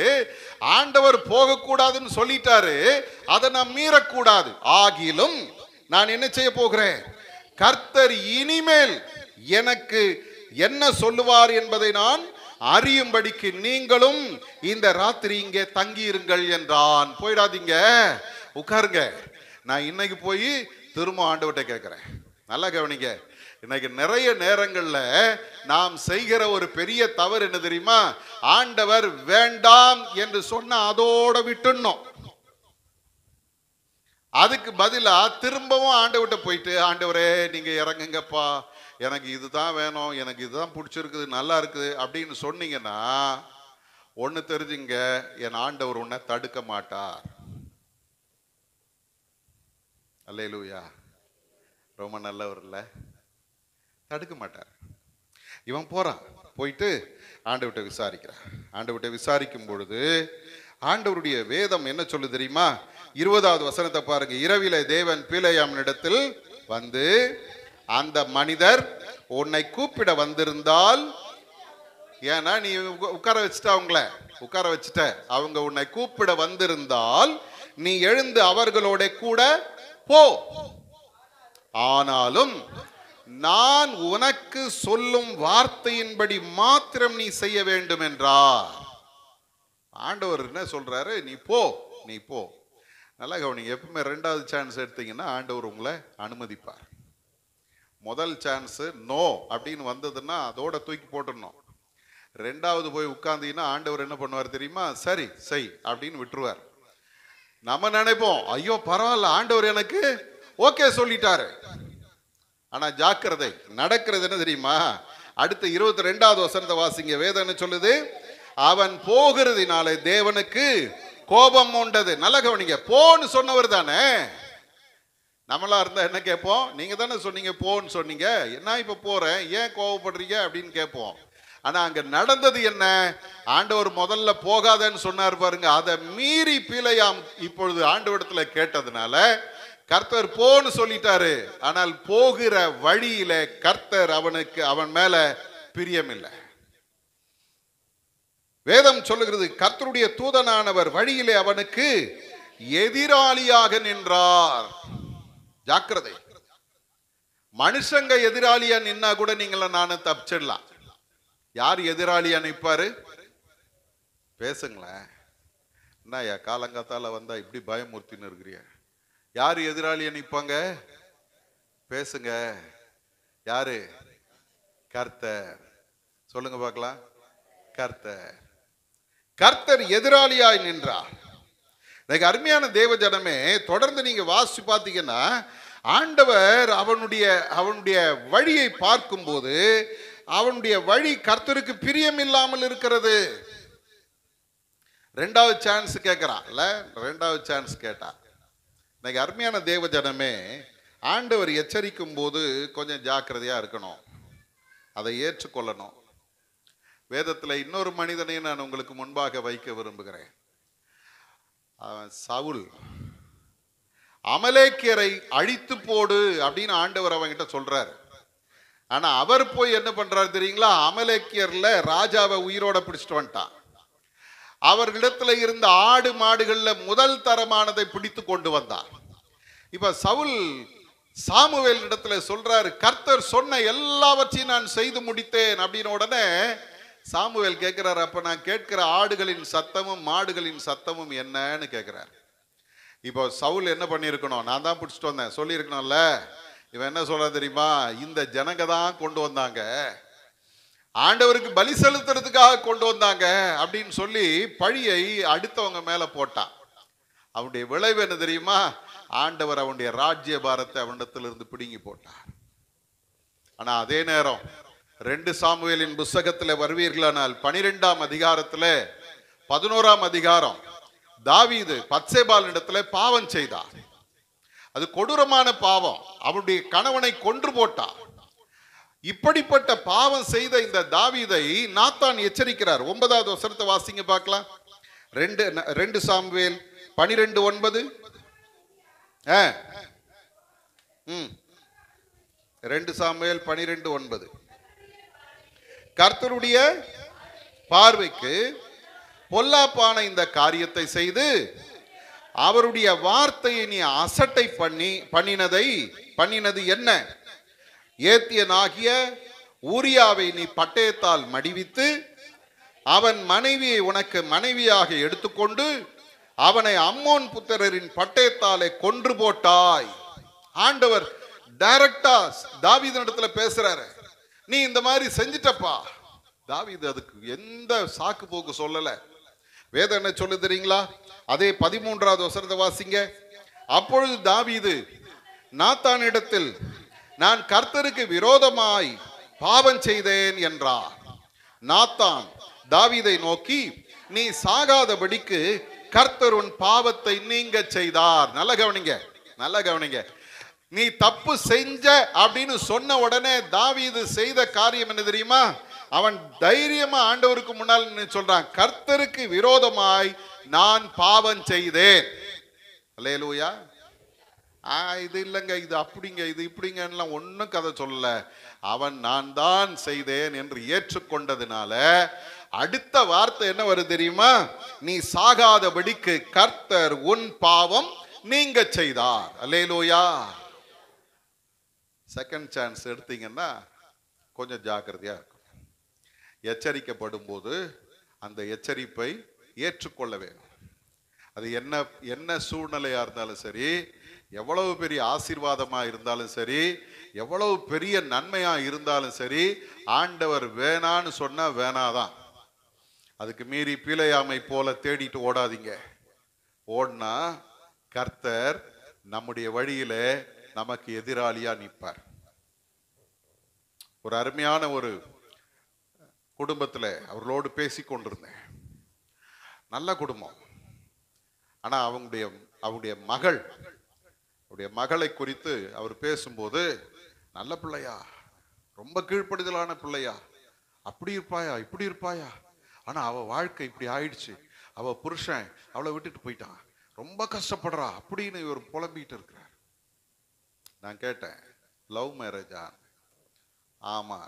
ஆண்டவர் போகக்கூடாதுன்னு சொல்லிட்டாரு, அதை நான் மீறக்கூடாது. ஆகிலும் நான் என்ன செய்ய போகிறேன்? கர்த்தர் இனிமேல் எனக்கு என்ன சொல்லுவார் என்பதை நான் அறியும்படிக்கு நீங்களும் இந்த ராத்திரி இங்கே தங்கியிருங்கள் என்றான். போயிடாதீங்க, உட்காருங்க. நான் இன்னைக்கு போய் திரும்ப ஆண்டவர்கிட்ட கேட்கிறேன். நல்லா கவனிங்க. இன்னைக்கு நிறைய நேரங்கள்ல நாம் செய்கிற ஒரு பெரிய தவறு என்ன தெரியுமா? ஆண்டவர் வேண்டாம் என்று சொன்ன அதோட விட்டுணும். அதுக்கு பதிலா திரும்பவும் ஆண்டவர்கிட்ட போயிட்டு, ஆண்டவரே நீங்க இறங்குங்கப்பா, எனக்கு இதுதான் வேணும், எனக்கு இதுதான் பிடிச்சிருக்குது, நல்லா இருக்குது அப்படின்னு சொன்னீங்கன்னா ஒண்ணு தெரிஞ்சுங்க, என் ஆண்டவர் உன்னை தடுக்க மாட்டார். அல்லேலூயா. ரொம்ப நல்லவர் இல்ல? தடுக்க மாட்டார். இவன் போறான், போயிட்டு ஆண்டவர்கிட்ட விசாரிக்கிறான். ஆண்டவர்கிட்ட விசாரிக்கும் பொழுது ஆண்டவருடைய வேதம் என்ன சொல்லு தெரியுமா? 20வது வசனத்தை பாருங்க. இரவிலே தேவன் பிலேயாமினிடத்தில் வந்து, அந்த மனிதர் உன்னை கூப்பிட வந்திருந்தால், ஏன்னா நீ உட்கார வச்சுட்ட, அவங்கள உட்கார வச்சுட்ட, அவங்க உன்னை கூப்பிட வந்திருந்தால் நீ எழுந்து அவர்களோட கூட போ. ஆனாலும் நான் உனக்கு சொல்லும் வார்த்தையின்படி மாத்திரம் நீ செய்ய வேண்டும் என்றார். ஆண்டவர் என்ன சொல்றாரு? நீ போ, நீ போ. நல்லா கவனிங்க. எப்பவுமே 2வது சான்ஸ் எடுத்தீங்கன்னா ஆண்டவர் உங்களை அனுமதிப்பார். முதல் சான்ஸ் நோ அப்படின்னு வந்ததுன்னா அதோட தூக்கி போட்டுடணும். 2வது போய் உட்கார்ந்தீங்கன்னா ஆண்டவர் என்ன பண்ணுவார் தெரியுமா? சரி செய் அப்படின்னு விட்டுருவார். நம்ம நினைப்போம், ஐயோ பரவாயில்ல, ஆண்டவர் எனக்கு ஓகே சொல்லிட்டாரு. ஆனா ஜாக்கிரதை, நடக்கிறது என்ன தெரியுமா? அடுத்த 22வது வசனத்தை வாசிங்க. வேதம் என்ன சொல்லுது? அவன் போகிறதுனாலே தேவனுக்கு கோபம் உண்டது. நல்லா கவனிங்க. போன்னு சொன்னவர் தானே. நம்மளா இருந்தா என்ன கேட்போம்? நீங்க தானே சொன்னீங்க போன்னு சொன்னீங்க, என்ன இப்ப போறேன், ஏன் கோபப்படுறீங்க அப்படின்னு கேட்போம். ஆனா அங்க நடந்தது என்ன? ஆண்டவர் முதல்ல போகாதன்னு சொன்னார் பாருங்க. அதை மீறி பிலேயாம் இப்பொழுது ஆண்டவரிடத்துல கேட்டதுனால கர்த்தர் போன்னு சொல்லிட்டாரு. ஆனால் போகிற வழியில கர்த்தர் அவன் மேல பிரியம் இல்லை. வேதம் சொல்லுகிறது, கர்த்தருடைய தூதனானவர் வழியிலே அவனுக்கு எதிராளியாக நின்றார். ஜாக்கிரதை. மனுஷங்க எதிராளியா நின்னா கூட நீங்கள நானும் தப்பிச்சிடலாம். யார் எதிராளியா நிற்பாரு? பேசுங்களேன். என்னய்யா காலங்காத்தால வந்தா இப்படி பயமுறுத்தின்னு இருக்கிறிய? யாரு எதிராளியா நிற்பாங்க? பேசுங்க. யாரு? கர்த்தர். சொல்லுங்க பார்க்கலாம். கர்த்தர். கர்த்தர் எதிராளியாய் நின்றார். அருமையான தேவ ஜனமே, தொடர்ந்து நீங்க வாசிச்சு பார்த்தீங்கன்னா ஆண்டவர் அவனுடைய வழியை பார்க்கும்போது அவனுடைய வழி கர்த்தருக்கு பிரியம் இல்லாமல் இருக்கிறது. 2வது சான்ஸ் கேட்கிறான்ல, 2வது சான்ஸ் கேட்டா. இன்னைக்கு அருமையான தேவ ஜனமே, ஆண்டவர் எச்சரிக்கும் போது கொஞ்சம் ஜாக்கிரதையா இருக்கணும், அதை ஏற்றுக்கொள்ளணும். வேதத்தில் இன்னொரு மனிதனையும் நான் உங்களுக்கு முன்பாக வைக்க விரும்புகிறேன். அவன் சவுல். அமலேக்கியரை அழித்து போடு அப்படின்னு ஆண்டவர் அவங்கிட்ட சொல்றாரு. ஆனா அவர் போய் என்ன பண்றாரு தெரியுங்களா? அமலேக்கியர்ல ராஜாவை உயிரோட பிடிச்சிட்டு வந்துட்டான். அவர்களிடத்துல இருந்த ஆடு மாடுகள்ல முதல் தரமானதை பிடித்து கொண்டு வந்தார். இப்ப சவுல் சாமுவேல் இடத்துல சொல்றாரு, கர்த்தர் சொன்ன எல்லாவற்றையும் நான் செய்து முடித்தேன் அப்படின்னு. உடனே சாமுவேல் கேட்கிறாரு, அப்ப நான் கேட்கிற ஆடுகளின் சத்தமும் மாடுகளின் சத்தமும் என்னன்னு கேட்கிறார். இப்போ சவுல் என்ன பண்ணியிருக்கணும்? நான் தான் பிடிச்சிட்டு வந்தேன் சொல்லியிருக்கணும்ல. இவன் என்ன சொல்ற தெரியுமா? இந்த ஜனங்க தான் கொண்டு வந்தாங்க, ஆண்டவருக்கு பலி செலுத்துறதுக்காக கொண்டு வந்தாங்க அப்படின்னு சொல்லி பழியை அடுத்தவங்க மேல போட்டான். அவனுடைய விளைவு என்ன தெரியுமா? ஆண்டவர் அவனுடைய ராஜ்ய பாரத்தை அவனிடத்திலிருந்து பிடுங்கி போட்டார். ஆனா அதே நேரம் 2 சாமுவேலின் புஸ்தகத்துல வருவீர்களானால் 12ஆம் அதிகாரத்துல 11ஆம் அதிகாரம், தாவீது பத்சேபால் இடத்துல பாவம் செய்தார். அது கொடூரமான பாவம். அவனுடைய கணவனை கொன்று போட்டார். இப்படிப்பட்ட பாவம் செய்த இந்த தாவீதை நாத்தான் எச்சரிக்கிறார். 9வது வசனத்தை வாசிங்க பார்க்கலாம். 2 சாமுவேல் 12:9. 2 சாமுவேல் 12:9. கர்த்தருடைய பார்வைக்கு பொல்லாப்பான இந்த காரியத்தை செய்து அவருடைய வார்த்தையை நீ அசட்டை பண்ணினது என்ன? ஏத்தியனாகிய ஊரியாவை நீ பட்டயத்தால் மடிவித்து அவன் மனைவியை உனக்கு மனைவியாக எடுத்துக்கொண்டு அவனை அம்மோன் புத்திரரின் பட்டயத்தாலே கொன்று போட்டாய். ஆண்டவர் டைரக்டா தாவீதினிடத்துல பேசுறாரு, நீ இந்த மாதிரி செஞ்சிட்டப்பா. தாவீது அதுக்கு எந்த சாக்கு போக்கு சொல்லல. வேதம் என்ன சொல்லு தெரியுங்களா? அதே 13வது வசனத்தை வாசிங்க. அப்பொழுது தாவீது நாத்தானிடத்தில், நான் கர்த்தருக்கு விரோதமாய் பாவம் செய்தேன் என்றார். நாத்தான் தாவீதை நோக்கி, நீ சாகாதபடிக்கு கர்த்தர் உன் பாவத்தை நீங்க செய்தார். நல்ல கவனிங்க, நல்ல கவனிங்க. நீ தப்பு செஞ்ச அப்படின்னு சொன்ன உடனே தாவீது செய்த காரியம் என்ன தெரியுமா? அவன் தைரியமா ஆண்டவருக்கு முன்னால் சொல்றான், கர்த்தருக்கு விரோதமாய் நான் பாவம் செய்தேன். அல்லேலூயா. இது இல்லைங்க, இது அப்படிங்க, இது இப்படிங்க ஒன்னும் கதை சொல்லல. அவன் நான் தான் செய்தேன் என்று ஏற்றுக்கொண்டதுனால அடுத்த வார்த்தை என்ன வருது தெரியுமா? நீ சாகாதபடிக்கு கர்த்தர் உன் பாவம் நீங்க செய்தார். அல்லேலூயா. செகண்ட் சான்ஸ் எடுத்தீங்கன்னா கொஞ்சம் ஜாக்கிரதையா இருக்கும். எச்சரிக்கப்படும் போது அந்த எச்சரிப்பை ஏற்றுக்கொள்ள வேண்டும். அது என்ன சூழ்நிலையா இருந்தாலும் சரி, எவ்வளவு பெரிய ஆசீர்வாதமா இருந்தாலும் சரி, எவ்வளவு பெரிய நன்மையா இருந்தாலும் சரி, ஆண்டவர் வேணான்னு சொன்னா வேணாதான். அதுக்கு மீறி பீலையாமை போல தேடிட்டு ஓடாதீங்க. ஓடினா கர்த்தர் நம்முடைய வழியில நமக்கு எதிராளியா நிற்பார். ஒரு அருமையான ஒரு குடும்பத்துல அவர்களோடு பேசி கொண்டிருந்தேன். நல்ல குடும்பம். ஆனா அவங்களுடைய மகளை குறித்து அவர் பேசும்போது, நல்ல பிள்ளையா, ரொம்ப கீழ்ப்படுதலான பிள்ளையா, அப்படி இருப்பாயா இப்படி இருப்பாயா, ஆனா அவ வாழ்க்கை இப்படி ஆயிடுச்சு, அவ புருஷன் அவளை விட்டுட்டு போயிட்டான், ரொம்ப கஷ்டப்படுறா அப்படின்னு இவர் புலம்பிட்டு இருக்கிறார். நான் கேட்டேன், லவ் மேரேஜா? ஆமா.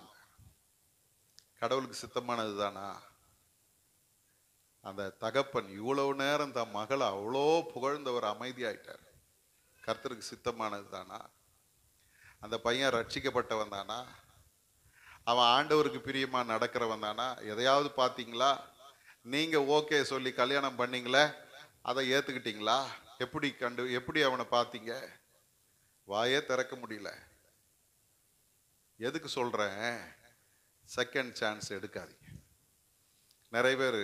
கடவுளுக்கு சித்தமானது தானா? அந்த தகப்பன் இவ்வளவு நேரம் தன் மகளை அவ்வளோ புகழ்ந்தவர் அமைதியாயிட்டார். கர்த்தருக்கு சித்தமானது தானா? அந்த பையன் ரட்சிக்கப்பட்டவன் தானா? அவன் ஆண்டவருக்கு பிரியமா நடக்கிறவன் தானா? எதையாவது பார்த்தீங்களா? நீங்க ஓகே சொல்லி கல்யாணம் பண்ணீங்களே, அதை ஏத்துக்கிட்டீங்களா? எப்படி அவனை பார்த்தீங்க? வாயே திறக்க முடியல. எதுக்கு சொல்றேன்? செகண்ட் சான்ஸ் எடுக்காதீங்க. நிறைய பேர்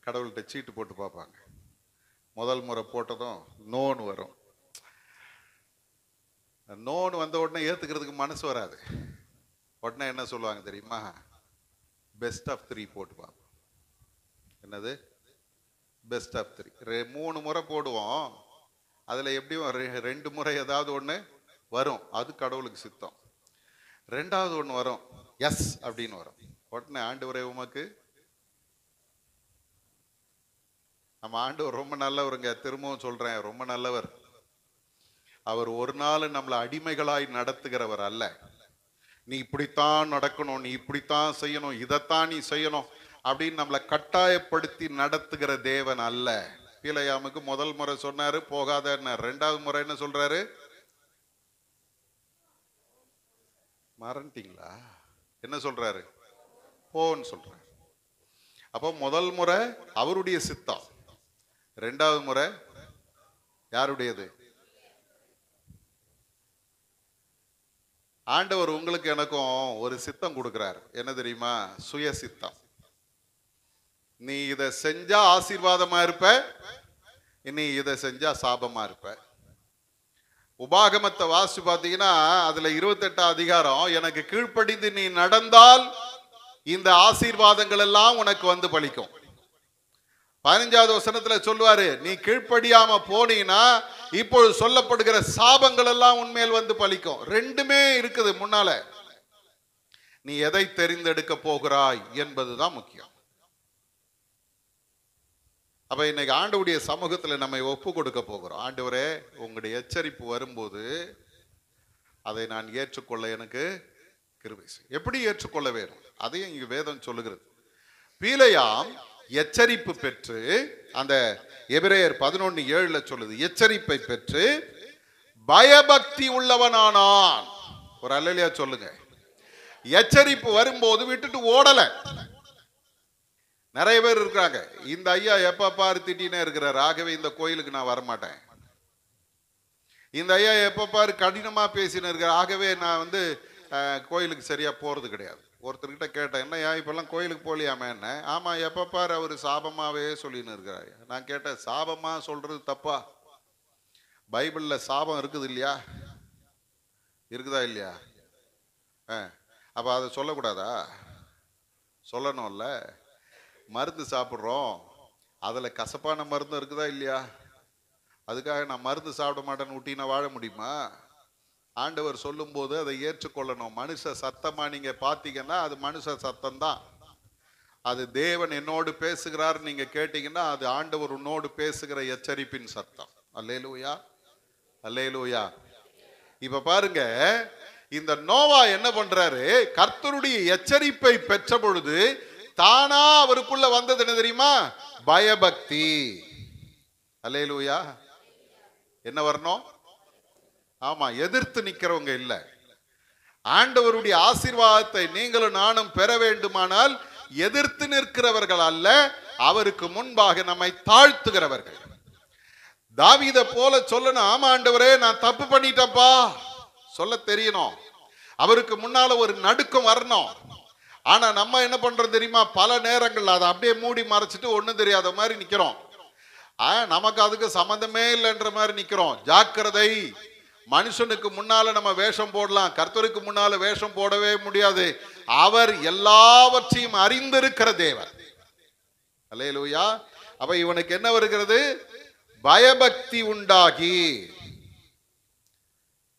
கடவுள்கிட்ட சீட்டு போட்டு பார்ப்பாங்க. முதல் முறை போட்டதும் நோன்னு வரும். நோன்னு வந்த உடனே ஏத்துக்கிறதுக்கு மனசு வராது. உடனே என்ன சொல்லுவாங்க தெரியுமா? பெஸ்ட் ஆஃப் 3 போட்டு பார்ப்போம். என்னது பெஸ்ட் ஆஃப் 3? 3 முறை போடுவோம். அதுல எப்படியும் 2 முறை ஏதாவது ஒண்ணு வரும். அது கடவுளுக்கு சித்தம். 2வது ஒண்ணு வரும், எஸ் அப்படின்னு வரும். உடனே ஆண்டவரே உமக்கு, நம்ம ஆண்டவர் ரொம்ப நல்லவருங்க. திரும்பவும் சொல்றேன், ரொம்ப நல்லவர். அவர் ஒரு நாள் நம்மளை அடிமைகளாய் நடத்துகிறவர் அல்ல. நீ இப்படித்தான் நடக்கணும், நீ இப்படித்தான் செய்யணும், இதைத்தான் நீ செய்யணும் அப்படின்னு நம்மளை கட்டாயப்படுத்தி நடத்துகிற தேவன் அல்ல. பீலையாமுக்கு முதல் முறை சொன்னாரு போகாத, ரெண்டாவது முறை என்ன சொல்றாரு? மறந்துட்டீங்களா? என்ன சொல்றாரு? போன்னு சொல்றாரு. அப்போ முதல் முறை அவருடைய சித்தம், ரெண்டாவது முறை யாருடையது? ஆண்டவர் உங்களுக்கு எனக்கும் ஒரு சித்தம் கொடுக்கிறார். என்ன தெரியுமா? சுய சித்தம். நீ இதை செஞ்சா ஆசீர்வாதமா இருப்ப, நீ இதை செஞ்சா சாபமா இருப்ப. உபாகமத்தை வாசி பார்த்தீங்கன்னா அதுல 28 அதிகாரம், எனக்கு கீழ்ப்படிந்து நீ நடந்தால் இந்த ஆசீர்வாதங்கள் எல்லாம் உனக்கு வந்து பலிக்கும். 15வது வசனத்துல சொல்லுவாரு, நீ கீழ்ப்படியாம போனீங்கன்னா இப்பொழுது சொல்லப்படுகிற சாபங்கள் எல்லாம் உன்மேல் வந்து பலிக்கும். ரெண்டுமே இருக்குது முன்னால. நீ எதை தெரிந்தெடுக்க போகிறாய் என்பதுதான் முக்கியம். அப்ப இன்னைக்கு ஆண்டவருடைய சமூகத்துல நம்மை ஒப்பு கொடுக்க போகிறோம். ஆண்டவரே, உங்களுடைய எச்சரிப்பு வரும்போது அதை நான் ஏற்றுக்கொள்ள எனக்கு கிருபை செய். எப்படி ஏற்றுக்கொள்ள வேண்டும் அதையும் இங்கு வேதம் சொல்லுகிறது. பீலையாம் எச்சரிப்பு பெற்று, அந்த எபிரேயர் 11:7 சொல்லுது, எச்சரிப்பை பெற்று பயபக்தி உள்ளவனானான். ஒரு அல்லேலூயா சொல்லுங்க. எச்சரிப்பு வரும்போது விட்டுட்டு ஓடல. நிறைய பேர் இருக்காங்க, இந்த ஐயா எப்ப பாரு திட்டினே இருக்கிறார், ஆகவே இந்த கோயிலுக்கு நான் வரமாட்டேன். இந்த ஐயா எப்ப பாரு கடினமா பேசினு இருக்கிறார், ஆகவே நான் கோயிலுக்கு சரியா போறது கிடையாது. ஒருத்தர்கிட்ட கேட்டேன், என்னையா இப்பெல்லாம் கோயிலுக்கு போலியாமே? என்ன? ஆமா, எப்ப பாரு அவர் சாபமாவே சொல்லின்னு இருக்கிறாரு. நான் கேட்டேன், சாபமா சொல்றது தப்பா? பைபிள்ல சாபம் இருக்குது இல்லையா? இருக்குதா இல்லையா? அப்ப அதை சொல்லக்கூடாதா? சொல்லணும்ல. மருந்து சாப்பிட்றோம், அதுல கசப்பான மருந்து இருக்குதா இல்லையா? அதுக்காக நான் மருந்து சாப்பிட மாட்டேன்னு ஊட்டினா வாழ முடியுமா? ஆண்டவர் சொல்லும் போது அதை ஏற்றுக்கொள்ளணும். மனுஷ சத்தமா நீங்க பாத்தீங்கன்னா அது மனுஷ சத்தம் தான். அது தேவன் என்னோடு பேசுகிறார் நீங்க கேட்டீங்கன்னா அது ஆண்டவர் உன்னோடு பேசுகிற எச்சரிப்பின் சத்தம். அல்லேலூயா, அல்லேலூயா. இப்ப பாருங்க, இந்த நோவா என்ன பண்றாரு? கர்த்தருடைய எச்சரிப்பை பெற்ற பொழுது தானா அவருக்குள்ள வந்தது என்ன தெரியுமா? பயபக்தி. அல்லேலூயா. என்ன வரணும்? ஆமா, எதிர்த்து நிக்கிறவங்க இல்ல. ஆண்டவருடைய ஆசீர்வாதத்தை நீங்களும் நானும் பெற வேண்டுமானால் எதிர்த்து நிற்கிறவர்கள் அல்ல, அவருக்கு முன்பாக நம்மை தாழ்த்துகிறவர்கள். தாவீதை போல சொல்லணும், ஆமா ஆண்டவரே நான் தப்பு பண்ணிட்டப்பா சொல்ல தெரியணும். அவருக்கு முன்னால ஒரு நடுக்கம் வரணும். ஆனா நம்ம என்ன பண்றோம் தெரியுமா? பல நேரங்கள் அதை அப்படியே மூடி மறைச்சிட்டு ஒண்ணும் தெரியாத மாதிரி நிக்கிறோம். நமக்கு அதுக்கு சம்பந்தமே இல்லைன்ற மாதிரி நிக்கிறோம். ஜாக்கிரதை. மனுஷனுக்கு முன்னால நம்ம வேஷம் போடலாம், கர்த்தருக்கு முன்னால வேஷம் போடவே முடியாது. அவர் எல்லாவற்றையும் அறிந்திருக்கிற தேவன். அல்லேலூயா. அப்ப இவனுக்கு என்ன வருகிறது? பயபக்தி உண்டாகி.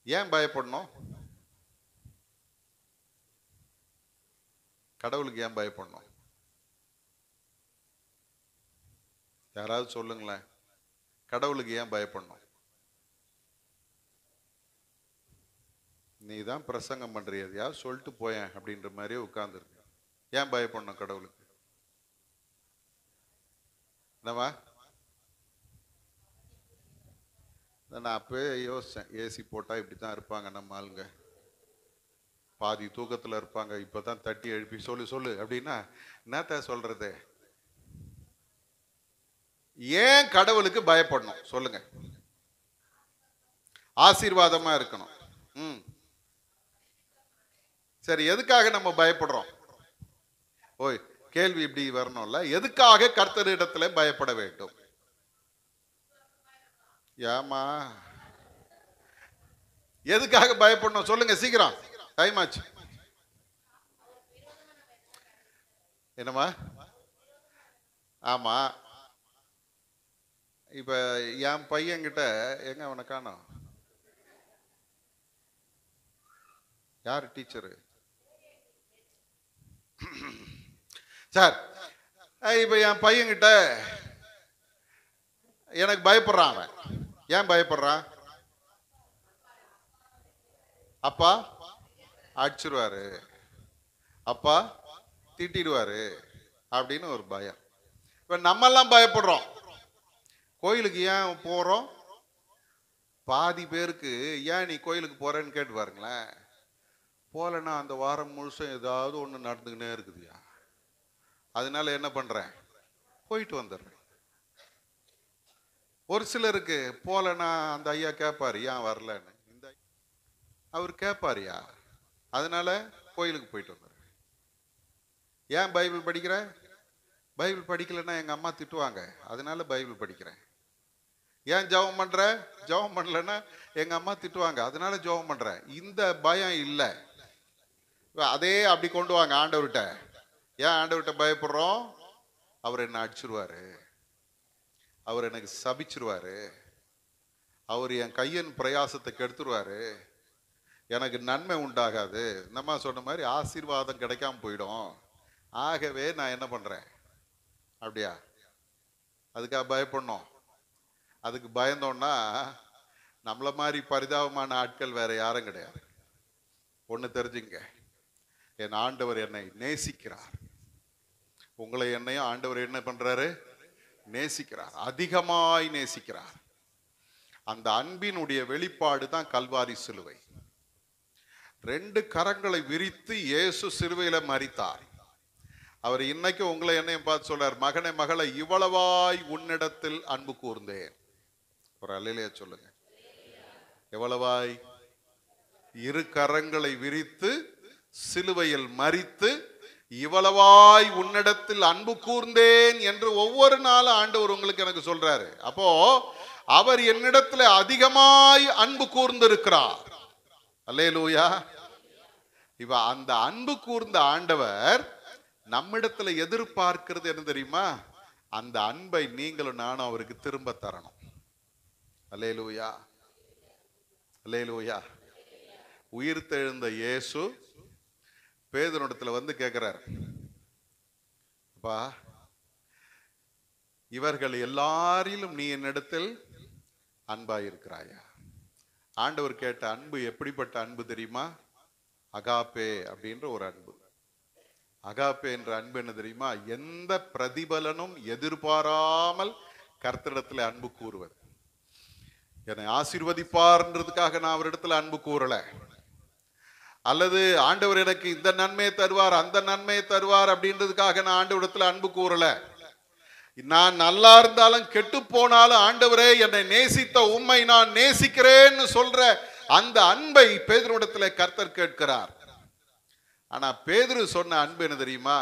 ஏன் பயப்படணும்? கடவுளுக்கு ஏன் பயப்படணும்? யாராவது சொல்லுங்களேன், கடவுளுக்கு ஏன் பயப்படணும்? நீ தான் பிரசங்கம் பண்றியா, சொல்லிட்டு போயேன் அப்படின்ற மாதிரியே உட்கார்ந்துருக்கு. ஏன் பயப்படணும் கடவுளுக்கு? என்னவா? நான் அப்பவே யோசிச்சேன், ஏசி போட்டா இப்படித்தான் இருப்பாங்க நம்ம ஆளுங்க, பாதி தூக்கத்துல இருப்பாங்க, இப்பதான் தட்டி எழுப்பி சொல்லு சொல்லு அப்படின்னா என்னத்த சொல்றது? ஏன் கடவுளுக்கு பயப்படணும் சொல்லுங்க? ஆசீர்வாதமா இருக்கணும். சரி, எதுக்காக நம்ம பயப்படுறோம்? ஓய், கேள்வி இப்படி வரணும்ல. எதுக்காக கர்த்தரிடத்துல பயப்பட வேண்டும்? ஏமா எதுக்காக பயப்படணும் சொல்லுங்க சீக்கிரம், டைம் ஆச்சு. என்னமா? ஆமா, இப்ப என் பையன்கிட்ட எங்க அவனை காணோம்? யாரு டீச்சரு? சார், இப்ப என் பையன்கிட்ட எனக்கு பயப்படுறான். அவன் ஏன் பயப்படுறான்? அப்பா அடிச்சிருவாரு, அப்பா திட்டிடுவாரு அப்படின்னு ஒரு பயம். இப்ப நம்ம எல்லாம் பயப்படுறோம். கோயிலுக்கு ஏன் போறோம்? பாதி பேருக்கு ஏன் நீ கோயிலுக்கு போறேன்னு கேட்டு பாருங்களேன். போலன்னா அந்த வாரம் முழுசும் ஏதாவது ஒண்ணு நடந்துக்கினே இருக்குதுயா, அதனால என்ன பண்றேன், போயிட்டு வந்துடுறேன். ஒரு சிலருக்கு போலன்னா அந்த ஐயா கேட்பாரு ஏன் வரலன்னு, இந்த அவர் கேட்பாருயா, அதனால கோயிலுக்கு போயிட்டு வந்துடுறேன். ஏன் பைபிள் படிக்கிற? பைபிள் படிக்கலைன்னா எங்க அம்மா திட்டுவாங்க, அதனால பைபிள் படிக்கிறேன். ஏன் ஜெபம் பண்ற? ஜெபம் பண்ணலன்னா எங்க அம்மா திட்டுவாங்க, அதனால ஜெபம் பண்றேன். இந்த பயம் இல்லை. அதே அப்படி கொண்டு வாங்க ஆண்டவர்கிட்ட. ஏன் ஆண்டவர்கிட்ட பயப்படுறோம்? அவர் என்ன அடிச்சிருவாரு, அவர் எனக்கு சபிச்சிருவாரு, அவர் என் கையின் பிரயாசத்தை கெடுத்துருவாரு, எனக்கு நன்மை உண்டாகாது, நம்ம சொன்ன மாதிரி ஆசீர்வாதம் கிடைக்காம போயிடும், ஆகவே நான் என்ன பண்றேன், அப்படியா? அதுக்காக பயப்படணும்? அதுக்கு பயந்தோம்னா நம்மள மாதிரி பரிதாபமான ஆட்கள் வேற யாரும் கிடையாது. ஒண்ணு தெரிஞ்சுங்க, என் ஆண்டவர் என்னை நேசிக்கிறார். உங்களை என்னையும் ஆண்டவர் என்ன பண்றாரு? நேசிக்கிறார், அதிகமாய் நேசிக்கிறார். அந்த அன்பினுடைய வெளிப்பாடு தான் கல்வாரி சிலுவை. 2 கரங்களை விரித்து இயேசு சிலுவையில மரித்தார். அவர் இன்னைக்கு உங்களை என்னையும் பார்த்து சொல்றார், மகனே மகளை இவ்வளவாய் உன்னிடத்தில் அன்பு கூர்ந்தேன். ஒரு அல்லேலூயா சொல்லுங்க. எவ்வளவாய்? 2 கரங்களை விரித்து சிலுவையில் மரித்து இவ்வளவாய் உன்னிடத்தில் அன்பு கூர்ந்தேன் என்று ஒவ்வொரு நாளும் ஆண்டவர் உங்களுக்கு எனக்கு சொல்றாரு. அப்போ அவர் என்னிடத்துல அதிகமாய் அன்பு கூர்ந்திருக்கிறார். அல்லேலூயா. இவ அந்த அன்பு கூர்ந்த ஆண்டவர் நம்மிடத்துல எதிர்பார்க்கிறது என்ன தெரியுமா? அந்த அன்பை நீங்களும் நானும் அவருக்கு திரும்ப தரணும். அல்லேலூயா, அல்லேலூயா. உயிர்த்தெழுந்த இயேசு பேதுருவிடத்துல வந்து கேட்கிறார், அப்பா இவர்கள் எல்லாரிலும் நீ என்னிடத்தில் அன்பாயிருக்கிறாயா? ஆண்டவர் கேட்ட அன்பு எப்படிப்பட்ட அன்பு தெரியுமா? அகாப்பே அப்படின்ற ஒரு அன்பு. அகாப்பே என்ற அன்பு என்ன தெரியுமா? எந்த பிரதிபலனும் எதிர்பாராமல் கர்த்தரிடத்துல அன்பு கூறுவது. என்னை ஆசீர்வதிப்பார்ன்றதுக்காக நான் அவரிடத்துல அன்பு கூறல, அல்லது ஆண்டவர் எனக்கு இந்த நன்மையை தருவார் அந்த நன்மையை தருவார் அப்படின்றதுக்காக நான் ஆண்டவரிடத்துல அன்பு கூறல. நான் நல்லா இருந்தாலும் கெட்டு போனாலும் ஆண்டவரே என்னை நேசித்த உம்மை நான் நேசிக்கிறேன்னு சொல்ற அந்த அன்பை பேதுருவிடத்துல கர்த்தர் கேட்கிறார். ஆனா பேதுரு சொன்ன அன்பு என்ன தெரியுமா?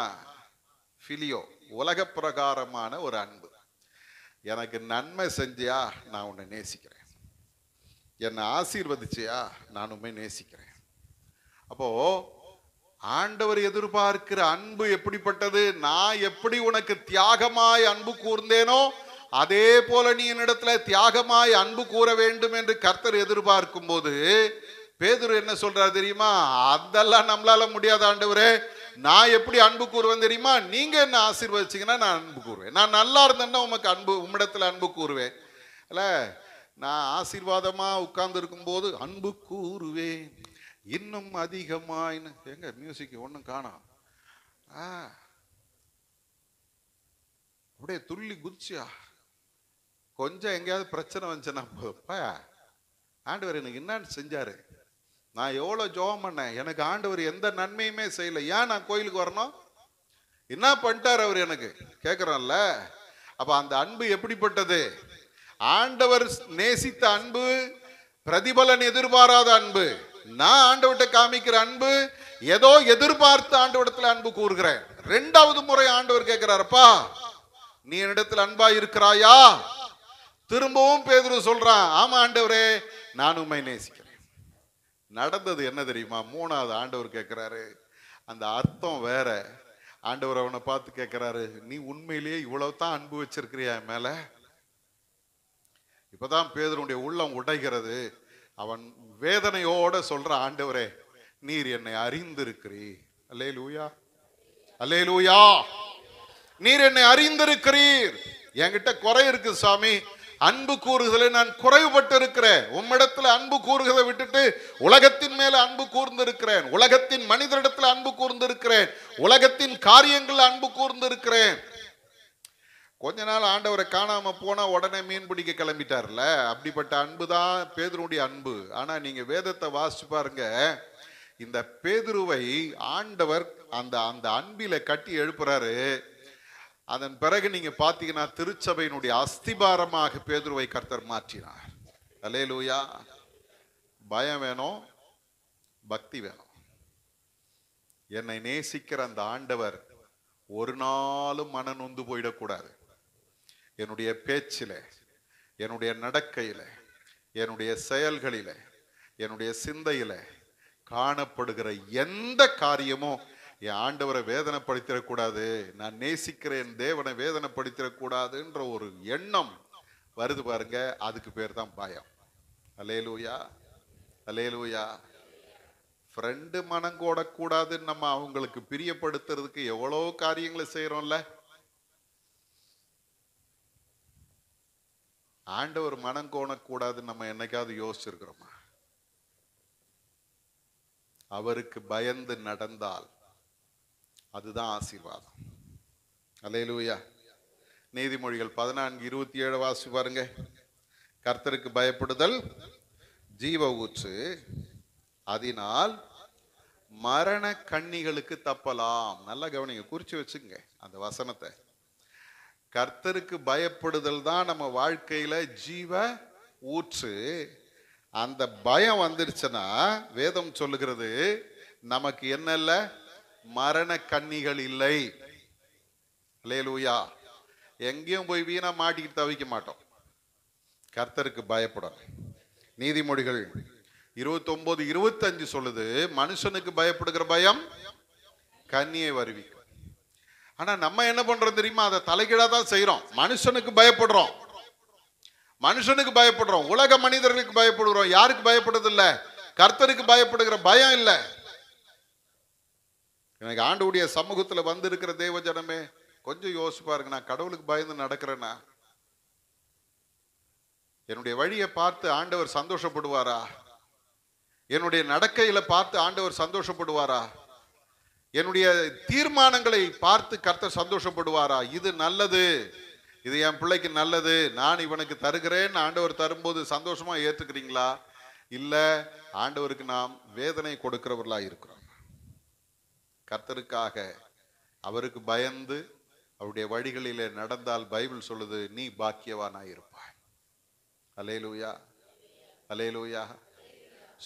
பிலியோ, உலக பிரகாரமான ஒரு அன்பு. எனக்கு நன்மை செஞ்சியா நான் உன்னை நேசிக்கிறேன், என்னை ஆசீர்வதிச்சியா நான் உண்மை நேசிக்கிறேன். அப்போ ஆண்டவர் எதிர்பார்க்கிற அன்பு எப்படிப்பட்டது? நான் எப்படி உனக்கு தியாகமாய் அன்பு கூர்ந்தேனோ அதே போல நீ என்னிடத்துல தியாகமாய் அன்பு கூற வேண்டும் என்று கர்த்தர் எதிர்பார்க்கும் போது பேதுரு என்ன சொல்றாரு தெரியுமா? அதெல்லாம் நம்மளால முடியாத ஆண்டவரே, நான் எப்படி அன்பு கூறுவேன் தெரியுமா? நீங்க என்ன ஆசீர்வதிச்சீங்கன்னா நான் அன்பு கூறுவேன், நான் நல்லா இருந்தேன்னா உமக்கு அன்பு உம்மிடத்துல அன்பு கூறுவேன். இல்ல, நான் ஆசீர்வாதமா உட்கார்ந்து இருக்கும் போது அன்பு கூறுவேன் இன்னும் அதிகமாயின்னு. எங்க மியூசிக் ஒன்றும் காணோம். அப்படியே துள்ளி குதிச்சியா கொஞ்சம் எங்கேயாவது பிரச்சனை வந்துச்சுன்னா போப்பா, ஆண்டவர் எனக்கு என்னன்னு செஞ்சாரு, நான் எவ்வளோ ஜெபம் பண்ணேன், எனக்கு ஆண்டவர் எந்த நன்மையுமே செய்யல, ஏன் நான் கோயிலுக்கு வரணும், என்ன பண்ணிட்டார் அவர் எனக்கு கேட்குறோம்ல. அப்ப அந்த அன்பு எப்படிப்பட்டது? ஆண்டவர் நேசித்த அன்பு பிரதிபலன் எதிர்பாராத அன்பு. நான் ஆண்டவர்கிட்ட காமிக்கிற அன்பு ஏதோ எதிர்பார்த்து ஆண்டவரிடத்துல அன்பு கூறுகிறேன். 2வது முறை ஆண்டவர் கேட்கிறாரப்பா நீ என்னிடத்தில் அன்பா இருக்கிறாயா? திரும்பவும் பேதுரு சொல்றான், ஆமா ஆண்டவரே நான் உம்மை நேசிக்கிறேன். நடந்தது என்ன தெரியுமா? 3வது ஆண்டவர் கேட்கிறாரு, அந்த அர்த்தம் வேற. ஆண்டவர் அவனை பார்த்து கேட்கிறாரு, நீ உண்மையிலேயே இவ்வளவு தான் அன்பு வச்சிருக்கிறியா என் மேல? இப்பதான் பேதுருடைய உள்ளம் உடைகிறது. அவன் வேதனையோட சொல்ற, ஆண்டவரே நீர் என்னை அறிந்திருக்கிறீர். அல்லேலூயா, அல்லேலூயா. நீர் என்னை அறிந்திருக்கிறீர். என்கிட்ட குறை இருக்கு சாமி, அன்பு கூறுதலை நான் குறைவுபட்டு இருக்கிறேன். உம்மிடத்துல அன்பு கூறுகிறதை விட்டுட்டு உலகத்தின் மேல அன்பு கூர்ந்திருக்கிறேன். உலகத்தின் மனிதரிடத்துல அன்பு கூர்ந்திருக்கிறேன். உலகத்தின் காரியங்கள் அன்பு கூர்ந்திருக்கிறேன். கொஞ்ச நாள் ஆண்டவரை காணாம போனா உடனே மீன் பிடிக்க கிளம்பிட்டார்ல, அப்படிப்பட்ட அன்பு தான் பேதுருடைய அன்பு. ஆனா நீங்க வேதத்தை வாசிச்சு பாருங்க, இந்த பேதுருவை ஆண்டவர் அந்த அந்த அன்பில கட்டி எழுப்புறாரு. அதன் பிறகு நீங்க பாத்தீங்கன்னா திருச்சபையினுடைய அஸ்திபாரமாக பேதுருவை கர்த்தர் மாற்றினார். அல்லேலூயா. பயம் வேணும், பக்தி வேணும். என்னை நேசிக்கிற அந்த ஆண்டவர் ஒரு நாளும் மன நொந்து போயிடக்கூடாது. என்னுடைய பேச்சில, என்னுடைய நடக்கையில, என்னுடைய செயல்களில, என்னுடைய சிந்தையில காணப்படுகிற எந்த காரியமும் என் ஆண்டவரை வேதனைப்படுத்திடக்கூடாது, நான் நேசிக்கிற என் தேவனை வேதனைப்படுத்திடக்கூடாதுன்ற ஒரு எண்ணம் வருது பாருங்க, அதுக்கு பேர் தான் பயம். அல்லேலூயா, அல்லேலூயா. ஃப்ரெண்டு மனம் கோடக்கூடாதுன்னு நம்ம அவங்களுக்கு பிரியப்படுத்துறதுக்கு எவ்வளோ காரியங்களை செய்யறோம்ல. ஆண்டவர் மனம் கோணக்கூடாதுன்னு நம்ம என்னைக்காவது யோசிச்சிருக்கிறோமா? அவருக்கு பயந்து நடந்தால் அதுதான் ஆசீர்வாதம். அல்லேலூயா. நீதிமொழிகள் 14:27 வாசி பாருங்க. கர்த்தருக்கு பயப்படுதல் ஜீவ ஊற்று, அதனால் மரண கண்ணிகளுக்கு தப்பலாம். நல்லா கவனிங்க, குறிச்சு வச்சுங்க அந்த வசனத்தை. கர்த்தருக்கு பயப்படுதல் தான் நம்ம வாழ்க்கையில ஜீவ ஊற்று. அந்த பயம் வந்துருச்சுன்னா வேதம் சொல்லுகிறது நமக்கு என்ன இல்ல, மரண கண்ணிகள் இல்லை. அல்லேலூயா. எங்கேயும் போய் வீணா மாட்டிக்கிட்டு தவிக்க மாட்டோம். கர்த்தருக்கு பயப்படணும். நீதிமொழிகள் 29:25 சொல்லுது, மனுஷனுக்கு பயப்படுகிற பயம் கண்ணியை வருவிக்கும். ஆனா நம்ம என்ன பண்றோம் தெரியுமா? அதை தலைகீழா தான் செய்யறோம். மனுஷனுக்கு பயப்படுறோம், மனுஷனுக்கு பயப்படுறோம், உலக மனிதர்களுக்கு பயப்படுகிறோம். யாருக்கு பயப்படுறது இல்ல? கர்த்தருக்கு பயப்படுகிற பயம் இல்ல. எனக்கு ஆண்டவருடைய சமூகத்துல வந்து இருக்கிற தேவ ஜனமே, கொஞ்சம் யோசிச்சு பாருங்க. நான் கடவுளுக்கு பயந்து நடக்கிறேன்னா என்னுடைய வழியை பார்த்து ஆண்டவர் சந்தோஷப்படுவாரா? என்னுடைய நடக்கையில பார்த்து ஆண்டவர் சந்தோஷப்படுவாரா? என்னுடைய தீர்மானங்களை பார்த்து கர்த்தர் சந்தோஷப்படுவாரா? இது நல்லது, இது என் பிள்ளைக்கு நல்லது, நான் இவனுக்கு தருகிறேன், ஆண்டவர் தரும்போது சந்தோஷமா ஏற்றுக்கிறீங்களா? இல்ல ஆண்டவருக்கு நாம் வேதனை கொடுக்கிறவர்களா இருக்கிறோம். கர்த்தருக்காக அவருக்கு பயந்து அவருடைய வழிகளிலே நடந்தால் பைபிள் சொல்லுது, நீ பாக்கியவானாய் இருப்பாய். அல்லேலூயா, அல்லேலூயா.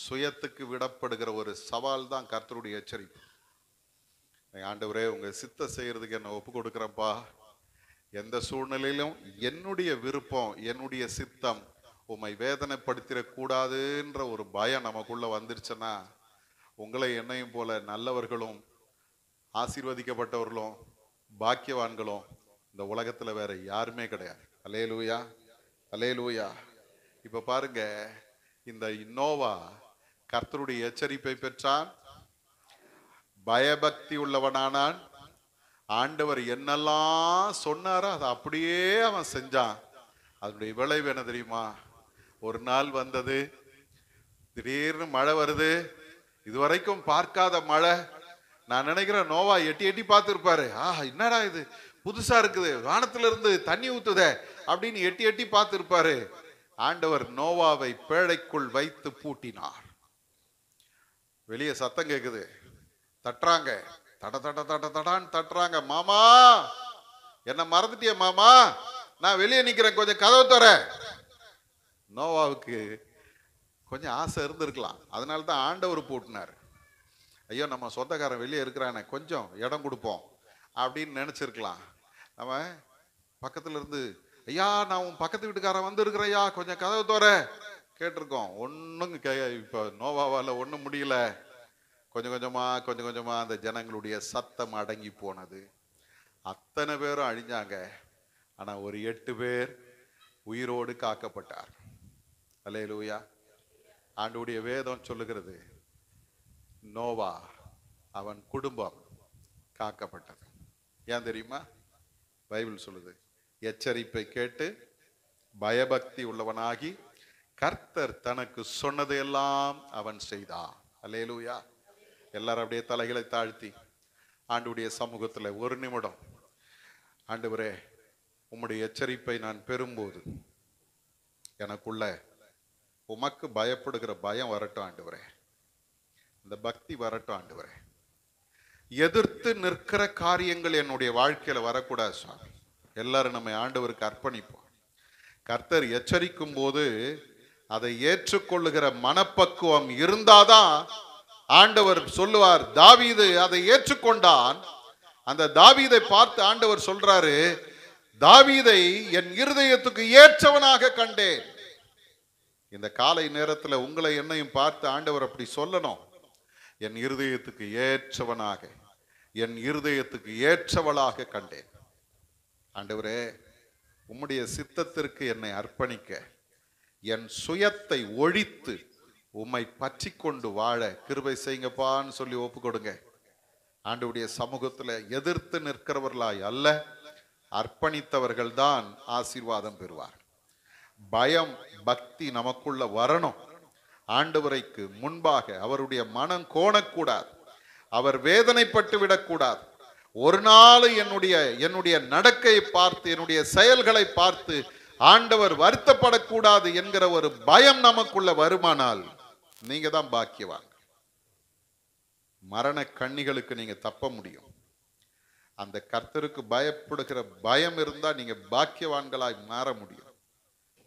சுயத்துக்கு விடப்படுகிற ஒரு சவால் தான் கர்த்தருடைய எச்சரிப்பு. ஆண்டவரே, உங்க சித்த செய்யறதுக்கு என்ன ஒப்பு கொடுக்கிறப்பா. எந்த சூழ்நிலையிலும் என்னுடைய விருப்பம், என்னுடைய சித்தம் உம்மை வேதனைப்படுத்திடக்கூடாதுன்ற ஒரு பயம் நமக்குள்ள வந்துருச்சுன்னா, உங்களை என்னையும் போல நல்லவர்களும் ஆசீர்வதிக்கப்பட்டவர்களும் பாக்கியவான்களும் இந்த உலகத்துல வேற யாருமே கிடையாது. அல்லேலூயா, அல்லேலூயா. இப்ப பாருங்க, இந்த நோவா கர்த்தருடைய எச்சரிப்பை பெற்றான், பயபக்தி உள்ளவனானான். ஆண்டவர் என்னெல்லாம் சொன்னாரோ அதை அப்படியே அவன் செஞ்சான். அதனுடைய விளைவு என்ன தெரியுமா? ஒரு நாள் வந்தது, திடீர்னு மழை வருது, இதுவரைக்கும் பார்க்காத மழை. நான் நினைக்கிறேன் நோவா எட்டி எட்டி பார்த்துருப்பாரு. என்னடா இது புதுசா இருக்குது, வானத்துல இருந்து தண்ணி ஊத்துதே அப்படின்னு எட்டி எட்டி பார்த்துருப்பாரு. ஆண்டவர் நோவாவை பேழைக்குள் வைத்து பூட்டினார். வெளியே சத்தம் கேக்குது, தட்டுறாங்க, தட தட தட தடான்னு தட்டுறாங்க. மாமா, என்ன மறந்துட்டிய மாமா, நான் வெளியே நிக்கிறேன், கொஞ்சம் கதவு தர. நோவாவுக்கு கொஞ்சம் ஆசை இருந்திருக்கலாம், அதனால தான் ஆண்டவர் பூட்டினார். ஐயோ, நம்ம சொந்தக்காரன் வெளியே இருக்கிறானே, கொஞ்சம் இடம் கொடுப்போம் அப்படின்னு நினைச்சிருக்கலாம். நம்ம பக்கத்துல இருந்து, ஐயா நான் உன் பக்கத்து வீட்டுக்காரன் வந்து இருக்கிறையா, கொஞ்சம் கதவு தோற கேட்டிருக்கோம். ஒன்னும் இப்ப நோவாவால ஒன்னும் முடியல. கொஞ்சம் கொஞ்சமா அந்த ஜனங்களுடைய சத்தம் அடங்கி போனது. அத்தனை பேரும் அழிஞ்சாங்க. ஆனா ஒரு 8 பேர் உயிரோடு காக்கப்பட்டார். அல்லேலூயா. ஆண்டவருடைய வேதம் சொல்லுகிறது, நோவா அவன் குடும்பம் காக்கப்பட்டது. ஏன் தெரியுமா? பைபிள் சொல்லுது, எச்சரிப்பை கேட்டு பயபக்தி உள்ளவனாகி கர்த்தர் தனக்கு சொன்னதையெல்லாம் அவன் செய்தான். அல்லேலூயா. எல்லாரும் அப்படியே தலைகளை தாழ்த்தி ஆண்டவருடைய சமூகத்துல ஒரு நிமிடம், ஆண்டவரே உம்முடைய எச்சரிப்பை நான் பெறும்போது எனக்குள்ள உமக்கு பயப்படுகிற பயம் வரட்டும் ஆண்டவரே, இந்த பக்தி வரட்டும் ஆண்டவரே. எதிர்த்து நிற்கிற காரியங்கள் என்னுடைய வாழ்க்கையில வரக்கூடாது சுவாமி. எல்லாரும் நம்ம ஆண்டவருக்கு அர்ப்பணிப்போம். கர்த்தர் எச்சரிக்கும் போது அதை ஏற்றுக்கொள்ளுகிற மனப்பக்குவம் இருந்தாதான் ஆண்டவர் சொல்லுவார். தாவீது அதை ஏற்றுக்கொண்டான். அந்த தாவீதை பார்த்து ஆண்டவர் சொல்றாரு, தாவீதை என் இருதயத்துக்கு ஏற்றவனாக கண்டேன். இந்த காலை நேரத்துல உங்களை என்னையும் பார்த்து ஆண்டவர் அப்படி சொல்லணும். என் இருதயத்துக்கு ஏற்றவனாக, என் இருதயத்துக்கு ஏற்றவளாக கண்டேன். ஆண்டவரே உம்முடைய சித்தத்திற்கு என்னை அர்ப்பணிக்க, என் சுயத்தை ஒழித்து உம்மை பற்றி கொண்டு வாழ கிருபை செய்யுங்கப்பான்னு சொல்லி ஒப்பு கொடுங்க. ஆண்டவருடைய சமூகத்துல எதிர்த்து நிற்கிறவர்களாய் அல்ல, அர்ப்பணித்தவர்கள் தான் ஆசீர்வாதம் பெறுவார். பயம் பக்தி நமக்குள்ள வரணும். ஆண்டவரைக்கு முன்பாக அவருடைய மனம் கோணக்கூடாது, அவர் வேதனைப்பட்டு விடக்கூடாது. ஒரு நாள் என்னுடைய நடக்கையை பார்த்து, என்னுடைய செயல்களை பார்த்து ஆண்டவர் வருத்தப்படக்கூடாது என்கிற ஒரு பயம் நமக்குள்ள வருமானால் நீங்க தான் பாக்கியவான். மரண கண்ணிகளுக்கு நீங்க தப்ப முடியும். அந்த கர்த்தருக்கு பயப்படுகிற பயம் இருந்தா நீங்க பாக்கியவான்களாய் மாற முடியும்.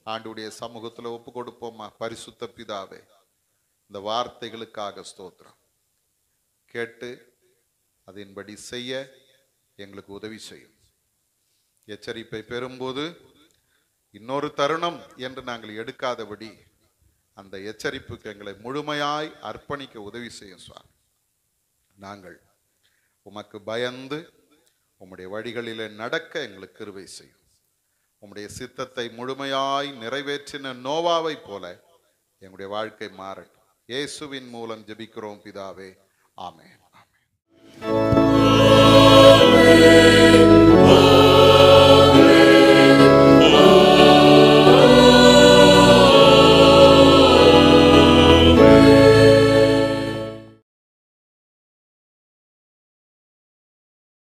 ஆண்டவருடைய சமூகத்துல ஒப்பு கொடுப்போமா. பரிசுத்த பிதாவே, இந்த வார்த்தைகளுக்காக ஸ்தோத்திரம். கேட்டு அதன்படி செய்ய எங்களுக்கு உதவி செய்யும். எச்சரிப்பை பெறும்போது இன்னொரு தருணம் என்று நாங்கள் எடுக்காதபடி அந்த எச்சரிப்புக்கு எங்களை முழுமையாய் அர்ப்பணிக்க உதவி செய்யும் சுவாமி. நாங்கள் உமக்கு பயந்து உம்முடைய வழிகளிலே நடக்க எங்களுக்கு கிருபை செய்யும். உம்முடைய சித்தத்தை முழுமையாய் நிறைவேற்றின நோவாவை போல எங்களுடைய வாழ்க்கை மாறட்டும். இயேசுவின் மூலம் ஜெபிக்கிறோம் பிதாவே, ஆமென்.